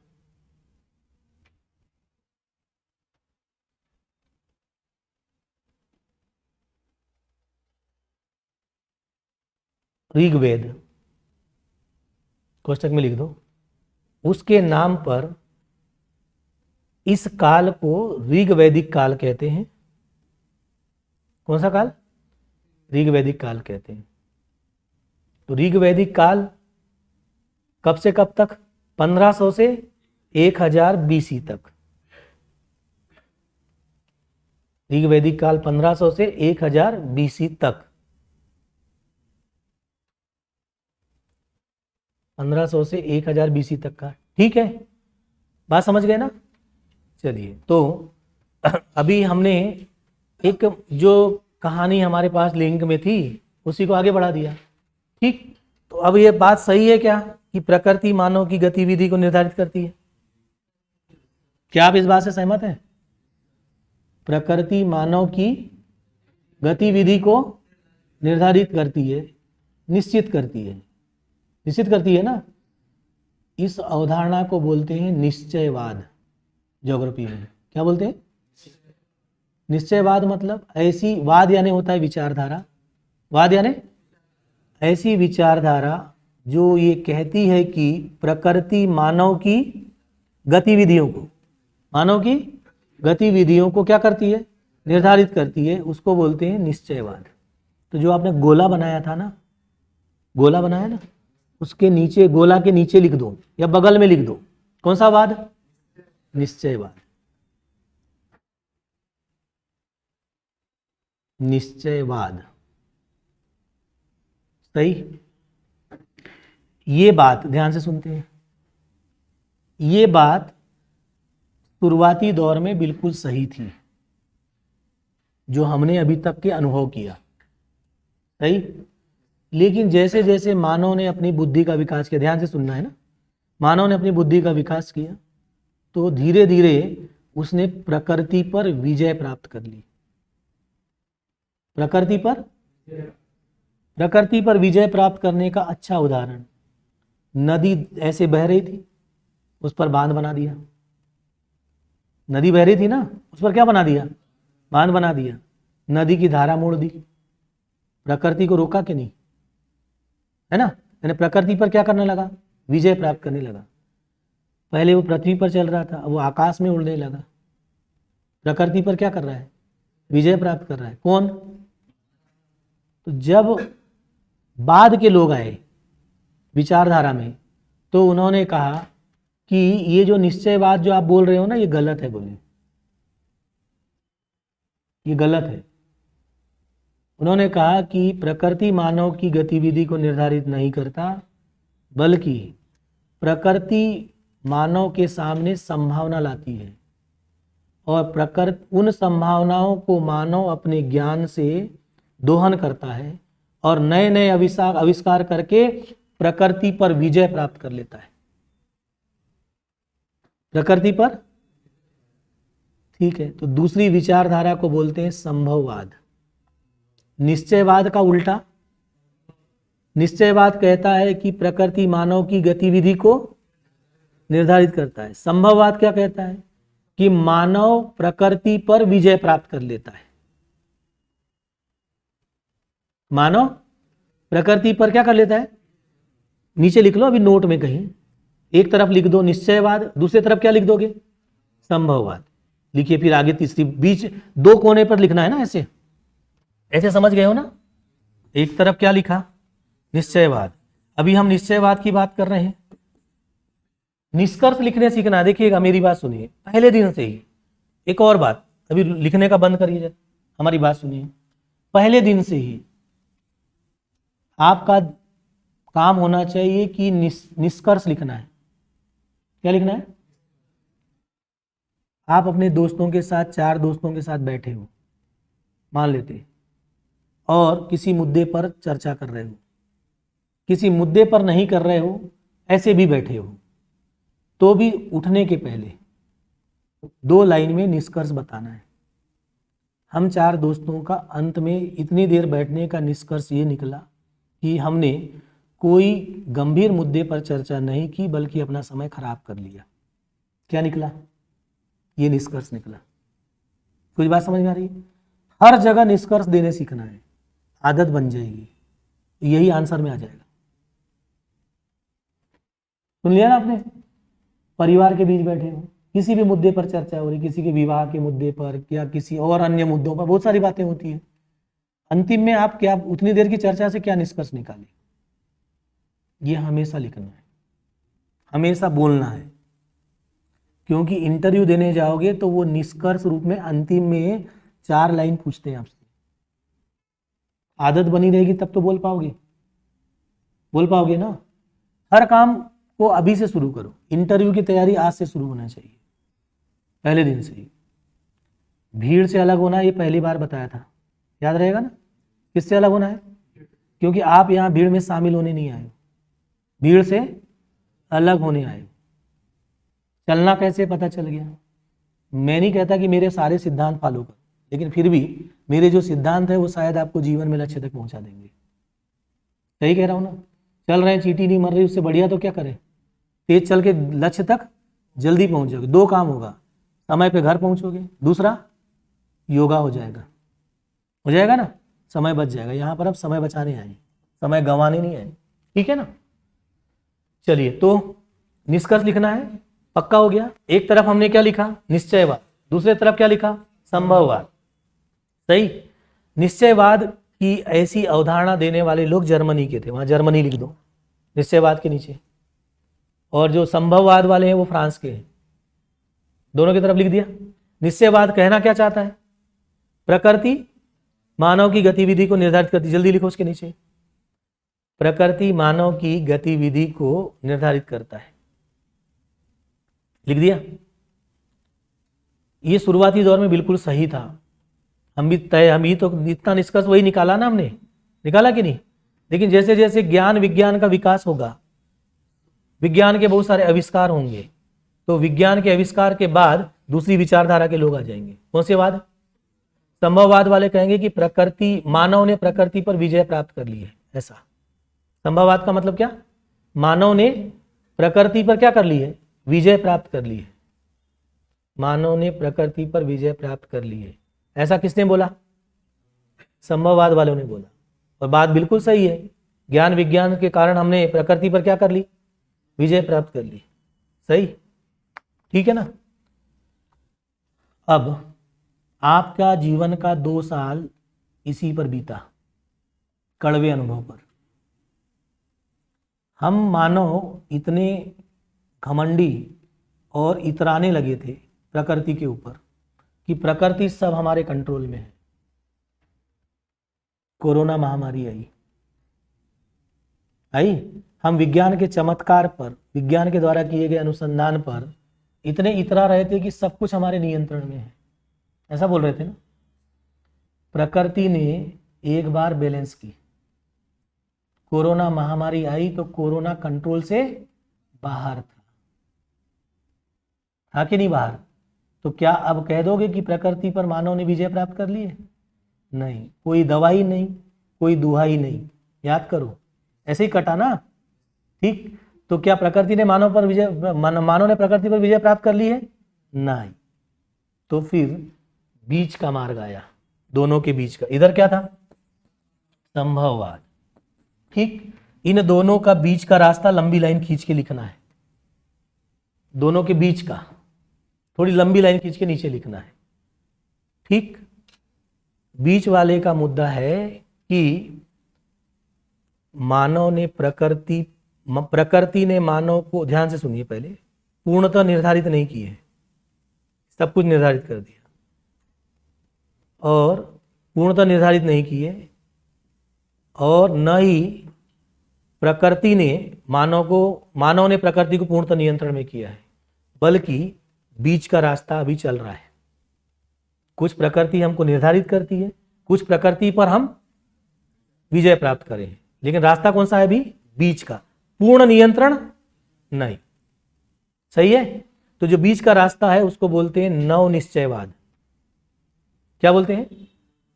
ऋग्वेद, कोष्टक में लिख दो। उसके नाम पर इस काल को ऋग्वैदिक काल कहते हैं। कौन सा काल? ऋग्वैदिक काल कहते हैं। तो ऋग्वैदिक काल कब से कब तक? 1500 से 1000 बीसी तक। ऋग्वैदिक काल 1500 से 1000 बीसी तक। 1500 से 1000 बीसी तक का। ठीक है, बात समझ गए ना? चलिए, तो अभी हमने एक जो कहानी हमारे पास लिंक में थी उसी को आगे बढ़ा दिया। ठीक, तो अब ये बात सही है क्या कि प्रकृति मानव की गतिविधि को निर्धारित करती है? क्या आप इस बात से सहमत हैं? प्रकृति मानव की गतिविधि को निर्धारित करती है, निश्चित करती है, निश्चित करती है ना? इस अवधारणा को बोलते हैं निश्चयवाद। ज्योग्राफी में क्या बोलते हैं? निश्चयवाद। मतलब ऐसी, वाद यानी होता है विचारधारा, वाद यानी ऐसी विचारधारा जो ये कहती है कि प्रकृति मानव की गतिविधियों को, मानव की गतिविधियों को क्या करती है? निर्धारित करती है। उसको बोलते हैं निश्चयवाद। तो जो आपने गोला बनाया था ना, गोला बनाया ना, उसके नीचे, गोला के नीचे लिख दो या बगल में लिख दो, कौन सा वाद? निश्चयवाद। निश्चयवाद, सही। ये बात ध्यान से सुनते हैं। ये बात शुरुआती दौर में बिल्कुल सही थी, जो हमने अभी तक के अनुभव किया, सही। लेकिन जैसे जैसे मानव ने अपनी बुद्धि का विकास किया, ध्यान से सुनना है ना, मानव ने अपनी बुद्धि का विकास किया तो धीरे धीरे उसने प्रकृति पर विजय प्राप्त कर ली। प्रकृति पर विजय प्राप्त करने का अच्छा उदाहरण, नदी ऐसे बह रही थी, उस पर बांध बना दिया। नदी बह रही थी ना, उस पर क्या बना दिया? बांध बना दिया। नदी की धारा मोड़ दी। प्रकृति को रोका कि नहीं? है ना? यानी प्रकृति पर क्या करने लगा? विजय प्राप्त करने लगा। पहले वो पृथ्वी पर चल रहा था, वो आकाश में उड़ने लगा। प्रकृति पर क्या कर रहा है? विजय प्राप्त कर रहा है। कौन? तो जब बाद के लोग आए विचारधारा में, तो उन्होंने कहा कि ये जो निश्चयवाद जो आप बोल रहे हो ना, ये गलत है। बोले ये गलत है। उन्होंने कहा कि प्रकृति मानव की गतिविधि को निर्धारित नहीं करता, बल्कि प्रकृति मानव के सामने संभावना लाती है और प्रकृति उन संभावनाओं को मानव अपने ज्ञान से दोहन करता है और नए नए आविष्कार करके प्रकृति पर विजय प्राप्त कर लेता है। प्रकृति पर, ठीक है। तो दूसरी विचारधारा को बोलते हैं संभववाद। निश्चयवाद का उल्टा, निश्चयवाद कहता है कि प्रकृति मानव की गतिविधि को निर्धारित करता है। संभववाद क्या कहता है कि मानव प्रकृति पर विजय प्राप्त कर लेता है। मानव प्रकृति पर क्या कर लेता है, नीचे लिख लो अभी नोट में कहीं, एक तरफ लिख दो निश्चयवाद, दूसरी तरफ क्या लिख दोगे, संभववाद। लिखिए फिर आगे तीसरी, बीच दो कोने पर लिखना है ना, ऐसे ऐसे समझ गए हो ना। एक तरफ क्या लिखा, निश्चयवाद। अभी हम निश्चयवाद की बात कर रहे हैं। निष्कर्ष लिखने सीखना। देखिएगा मेरी बात सुनिए, पहले दिन से ही एक और बात, अभी लिखने का बंद करिए, हमारी बात सुनिए। पहले दिन से ही आपका काम होना चाहिए कि निष्कर्ष लिखना है। क्या लिखना है? आप अपने दोस्तों के साथ, 4 दोस्तों के साथ बैठे हो मान लेते, और किसी मुद्दे पर चर्चा कर रहे हो, किसी मुद्दे पर नहीं कर रहे हो, ऐसे भी बैठे हो, तो भी उठने के पहले 2 लाइन में निष्कर्ष बताना है। हम 4 दोस्तों का अंत में इतनी देर बैठने का निष्कर्ष ये निकला कि हमने कोई गंभीर मुद्दे पर चर्चा नहीं की, बल्कि अपना समय खराब कर लिया। क्या निकला? ये निष्कर्ष निकला। कुछ बात समझ में आ रही है? हर जगह निष्कर्ष देने सीखना है, आदत बन जाएगी, यही आंसर में आ जाएगा। सुन लिया ना आपने? परिवार के बीच बैठे हो, किसी भी मुद्दे पर चर्चा हो रही, किसी के विवाह के मुद्दे पर या किसी और अन्य मुद्दों पर, बहुत सारी बातें होती है। अंतिम में आप क्या, उतनी देर की चर्चा से क्या निष्कर्ष निकाले, ये हमेशा लिखना है, हमेशा बोलना है। क्योंकि इंटरव्यू देने जाओगे तो वो निष्कर्ष रूप में अंतिम में 4 लाइन पूछते हैं आपसे। आदत बनी रहेगी तब तो बोल पाओगे ना। हर काम को अभी से शुरू करो। इंटरव्यू की तैयारी आज से शुरू होना चाहिए, पहले दिन से ही। भीड़ से अलग होना, ये पहली बार बताया था, याद रहेगा ना? किससे अलग होना है? क्योंकि आप यहाँ भीड़ में शामिल होने नहीं आए, भीड़ से अलग होने आए। चलना कैसे पता चल गया? मैं नहीं कहता कि मेरे सारे सिद्धांत फॉलो कर, लेकिन फिर भी मेरे जो सिद्धांत है वो शायद आपको जीवन में लक्ष्य तक पहुंचा देंगे। सही कह रहा हूं ना? चल रहे हैं, चींटी नहीं मर रही, उससे बढ़िया तो क्या करें, तेज चल के लक्ष्य तक जल्दी पहुंच जाओगे। 2 काम होगा, समय पे घर पहुंचोगे, दूसरा योगा हो जाएगा ना, समय बच जाएगा। यहाँ पर अब समय बचाने आए, समय गंवाने नहीं आए, ठीक है ना? चलिए, तो निष्कर्ष लिखना है, पक्का हो गया। एक तरफ हमने क्या लिखा, निश्चयवाद, दूसरे तरफ क्या लिखा, संभववाद। सही। निश्चयवाद की ऐसी अवधारणा देने वाले लोग जर्मनी के थे, वहां जर्मनी लिख दो निश्चयवाद के नीचे, और जो संभववाद वाले हैं वो फ्रांस के हैं, दोनों की तरफ लिख दिया। निश्चयवाद कहना क्या चाहता है? प्रकृति मानव की गतिविधि को निर्धारित करती, जल्दी लिखो उसके नीचे, प्रकृति मानव की गतिविधि को निर्धारित करता है, लिख दिया। ये शुरुआती दौर में बिल्कुल सही था, हम ही तो इतना निष्कर्ष वही निकाला ना, हमने निकाला कि नहीं? लेकिन जैसे जैसे ज्ञान विज्ञान का विकास होगा, विज्ञान के बहुत सारे आविष्कार होंगे, तो विज्ञान के आविष्कार के बाद दूसरी विचारधारा के लोग आ जाएंगे। कौन से वाद? संभववाद वाले कहेंगे कि प्रकृति, मानव ने प्रकृति पर विजय प्राप्त कर ली है। ऐसा संभववाद का मतलब क्या? मानव ने प्रकृति पर क्या कर ली है? विजय प्राप्त कर ली है। मानव ने प्रकृति पर विजय प्राप्त कर ली है, ऐसा किसने बोला? संभववाद वालों ने बोला। और बात बिल्कुल सही है, ज्ञान विज्ञान के कारण हमने प्रकृति पर क्या कर ली? विजय प्राप्त कर ली। सही, ठीक है ना? अब आपका जीवन का 2 साल इसी पर बीता, कड़वे अनुभव पर। हम मानव इतने घमंडी और इतराने लगे थे प्रकृति के ऊपर कि प्रकृति सब हमारे कंट्रोल में है। कोरोना महामारी आई, हम विज्ञान के चमत्कार पर, विज्ञान के द्वारा किए गए अनुसंधान पर इतने इतरा रहे थे कि सब कुछ हमारे नियंत्रण में है। ऐसा बोल रहे थे ना। प्रकृति ने एक बार बैलेंस की, कोरोना महामारी आई तो कोरोना कंट्रोल से बाहर था कि नहीं बाहर? तो क्या अब कह दोगे कि प्रकृति पर मानव ने विजय प्राप्त कर ली है? नहीं, कोई दवाई नहीं, कोई दुहाई नहीं, याद करो, ऐसे ही कटा ना। ठीक, तो क्या प्रकृति ने मानव ने प्रकृति पर विजय प्राप्त कर ली है? नहीं। तो फिर बीच का मार्ग आया, दोनों के बीच का। इधर क्या था? संभववाद। ठीक, इन दोनों का बीच का रास्ता लंबी लाइन खींच के लिखना है, दोनों के बीच का थोड़ी लंबी लाइन खींच के नीचे लिखना है। ठीक, बीच वाले का मुद्दा है कि मानव ने प्रकृति ने मानव को, ध्यान से सुनिए, पहले पूर्णतः निर्धारित नहीं किए, सब कुछ निर्धारित कर दिया, और पूर्णतः निर्धारित नहीं किए, और न ही प्रकृति ने मानव ने प्रकृति को पूर्णतः नियंत्रण में किया है, बल्कि बीच का रास्ता अभी चल रहा है। कुछ प्रकृति हमको निर्धारित करती है, कुछ प्रकृति पर हम विजय प्राप्त करें, लेकिन रास्ता कौन सा है? अभी बीच का, पूर्ण नियंत्रण नहीं। सही है? तो जो बीच का रास्ता है उसको बोलते हैं नव निश्चयवाद। क्या बोलते हैं?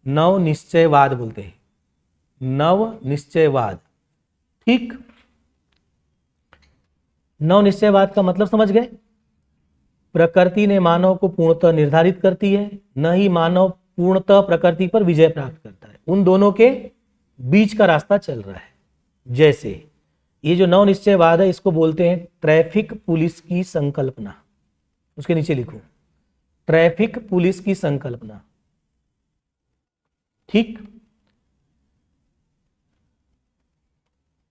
नव निश्चयवाद बोलते हैं, नव निश्चयवाद। ठीक, नव निश्चयवाद का मतलब समझ गए? प्रकृति ने मानव को पूर्णतः निर्धारित करती है, न ही मानव पूर्णतः प्रकृति पर विजय प्राप्त करता है, उन दोनों के बीच का रास्ता चल रहा है। जैसे ये जो नव निश्चयवाद है इसको बोलते हैं ट्रैफिक पुलिस की संकल्पना। उसके नीचे लिखो, ट्रैफिक पुलिस की संकल्पना। ठीक,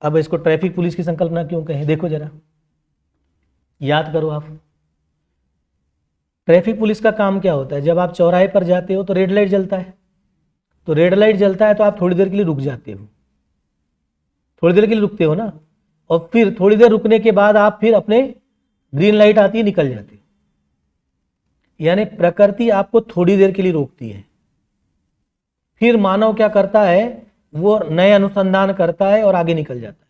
अब इसको ट्रैफिक पुलिस की संकल्पना क्यों कहें? देखो जरा, याद करो आप। ट्रैफिक पुलिस का काम क्या होता है? जब आप चौराहे पर जाते हो तो रेड लाइट जलता है, तो रेड लाइट जलता है तो आप थोड़ी देर के लिए रुक जाते हो, थोड़ी देर के लिए रुकते हो ना, और फिर थोड़ी देर रुकने के बाद आप फिर अपने ग्रीन लाइट आती है निकल जाते हो। यानी प्रकृति आपको थोड़ी देर के लिए रोकती है, फिर मानव क्या करता है? वो नए अनुसंधान करता है और आगे निकल जाता है।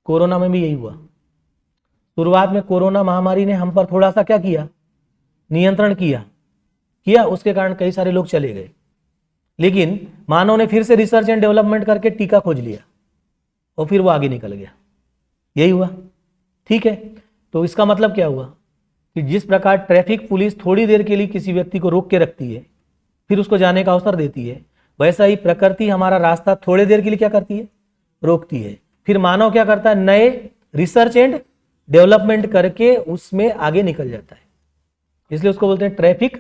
कोरोना में भी यही हुआ। शुरुआत में कोरोना महामारी ने हम पर थोड़ा सा क्या किया? नियंत्रण किया, उसके कारण कई सारे लोग चले गए, लेकिन मानव ने फिर से रिसर्च एंड डेवलपमेंट करके टीका खोज लिया और फिर वो आगे निकल गया। यही हुआ। ठीक है, तो इसका मतलब क्या हुआ कि जिस प्रकार ट्रैफिक पुलिस थोड़ी देर के लिए किसी व्यक्ति को रोक के रखती है, फिर उसको जाने का अवसर देती है, वैसा ही प्रकृति हमारा रास्ता थोड़ी देर के लिए क्या करती है? रोकती है। फिर मानव क्या करता है? नए रिसर्च एंड डेवलपमेंट करके उसमें आगे निकल जाता है। इसलिए उसको बोलते हैं ट्रैफिक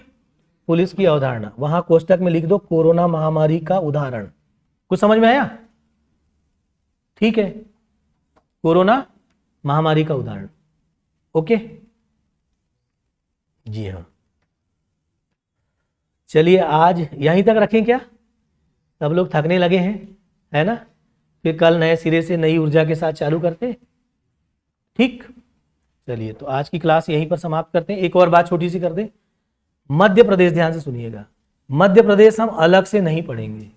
पुलिस की अवधारणा। वहां कोष्टक में लिख दो कोरोना महामारी का उदाहरण। कुछ समझ में आया? ठीक है, कोरोना महामारी का उदाहरण। ओके जी हाँ, चलिए आज यहीं तक रखें क्या? सब लोग थकने लगे हैं, है ना? फिर कल नए सिरे से नई ऊर्जा के साथ चालू करते। ठीक, चलिए तो आज की क्लास यहीं पर समाप्त करते हैं। एक और बात छोटी सी कर दें, मध्य प्रदेश ध्यान से सुनिएगा, मध्य प्रदेश हम अलग से नहीं पढ़ेंगे,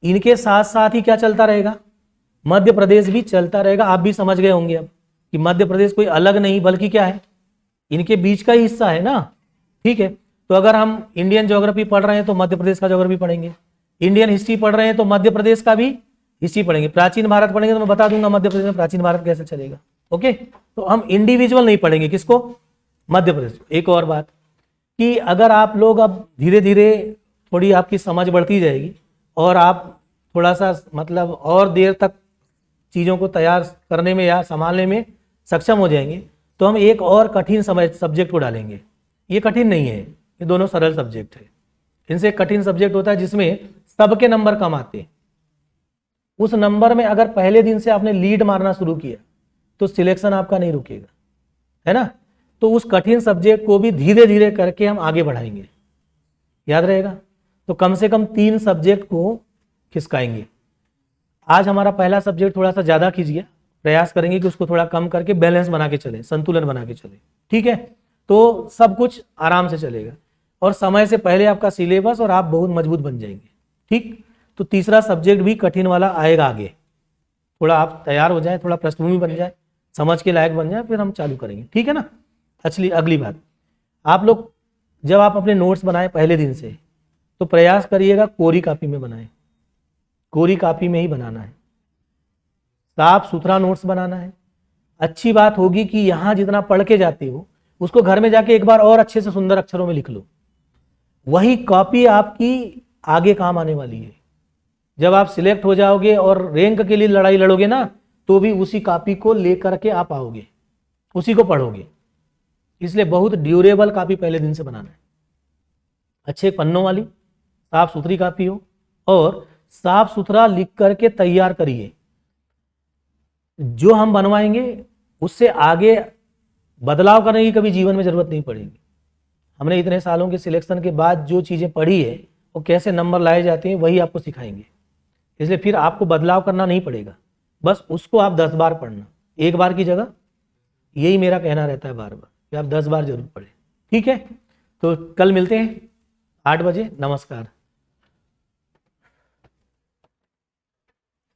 इनके साथ साथ ही क्या चलता रहेगा? मध्य प्रदेश भी चलता रहेगा। आप भी समझ गए होंगे अब कि मध्य प्रदेश कोई अलग नहीं बल्कि क्या है? इनके बीच का ही हिस्सा है ना। ठीक है, तो अगर हम इंडियन ज्योग्राफी पढ़ रहे हैं तो मध्य प्रदेश का ज्योग्राफी पढ़ेंगे, इंडियन हिस्ट्री पढ़ रहे हैं तो मध्य प्रदेश का भी हिस्ट्री पढ़ेंगे, प्राचीन भारत पढ़ेंगे तो मैं बता दूंगा मध्य प्रदेश में प्राचीन भारत कैसे चलेगा। ओके, तो हम इंडिविजुअल नहीं पढ़ेंगे, किसको? मध्य प्रदेश को। एक और बात कि अगर आप लोग अब धीरे धीरे थोड़ी आपकी समझ बढ़ती जाएगी और आप थोड़ा सा मतलब और देर तक चीज़ों को तैयार करने में या संभालने में सक्षम हो जाएंगे, तो हम एक और कठिन सब्जेक्ट को डालेंगे। ये कठिन नहीं है, ये दोनों सरल सब्जेक्ट है। इनसे कठिन सब्जेक्ट होता है जिसमें सबके नंबर कम आते हैं। उस नंबर में अगर पहले दिन से आपने लीड मारना शुरू किया तो सिलेक्शन आपका नहीं रुकेगा, है ना? तो उस कठिन सब्जेक्ट को भी धीरे धीरे करके हम आगे बढ़ाएंगे, याद रहेगा? तो कम से कम 3 सब्जेक्ट को खिसकाएंगे। आज हमारा पहला सब्जेक्ट थोड़ा सा ज़्यादा खिंच गया, प्रयास करेंगे कि उसको थोड़ा कम करके बैलेंस बना के चले, संतुलन बना के चले। ठीक है, तो सब कुछ आराम से चलेगा। और समय से पहले आपका सिलेबस और आप बहुत मजबूत बन जाएंगे। ठीक, तो तीसरा सब्जेक्ट भी कठिन वाला आएगा आगे, थोड़ा आप तैयार हो जाए, थोड़ा पृष्ठभूमि बन जाए, समझ के लायक बन जाए, फिर हम चालू करेंगे। ठीक है ना। अगली बात, आप लोग जब आप अपने नोट्स बनाएं पहले दिन से, तो प्रयास करिएगा कोरी कापी में बनाएं, कोरी कापी में ही बनाना है, साफ सुथरा नोट्स बनाना है। अच्छी बात होगी कि यहाँ जितना पढ़ के जाते हो उसको घर में जाके एक बार और अच्छे से सुंदर अक्षरों में लिख लो, वही कॉपी आपकी आगे काम आने वाली है। जब आप सिलेक्ट हो जाओगे और रैंक के लिए लड़ाई लड़ोगे ना, तो भी उसी कॉपी को लेकर के आप आओगे, उसी को पढ़ोगे। इसलिए बहुत ड्यूरेबल कॉपी पहले दिन से बनाना है, अच्छे पन्नों वाली साफ सुथरी कॉपी हो, और साफ सुथरा लिख करके तैयार करिए। जो हम बनवाएंगे उससे आगे बदलाव करने की कभी जीवन में जरूरत नहीं पड़ेगी। हमने इतने सालों के सिलेक्शन के बाद जो चीज़ें पढ़ी है वो कैसे नंबर लाए जाते हैं वही आपको सिखाएंगे, इसलिए फिर आपको बदलाव करना नहीं पड़ेगा, बस उसको आप 10 बार पढ़ना, एक बार की जगह। यही मेरा कहना रहता है बार बार कि आप 10 बार जरूर पढ़ें। ठीक है, तो कल मिलते हैं 8 बजे। नमस्कार।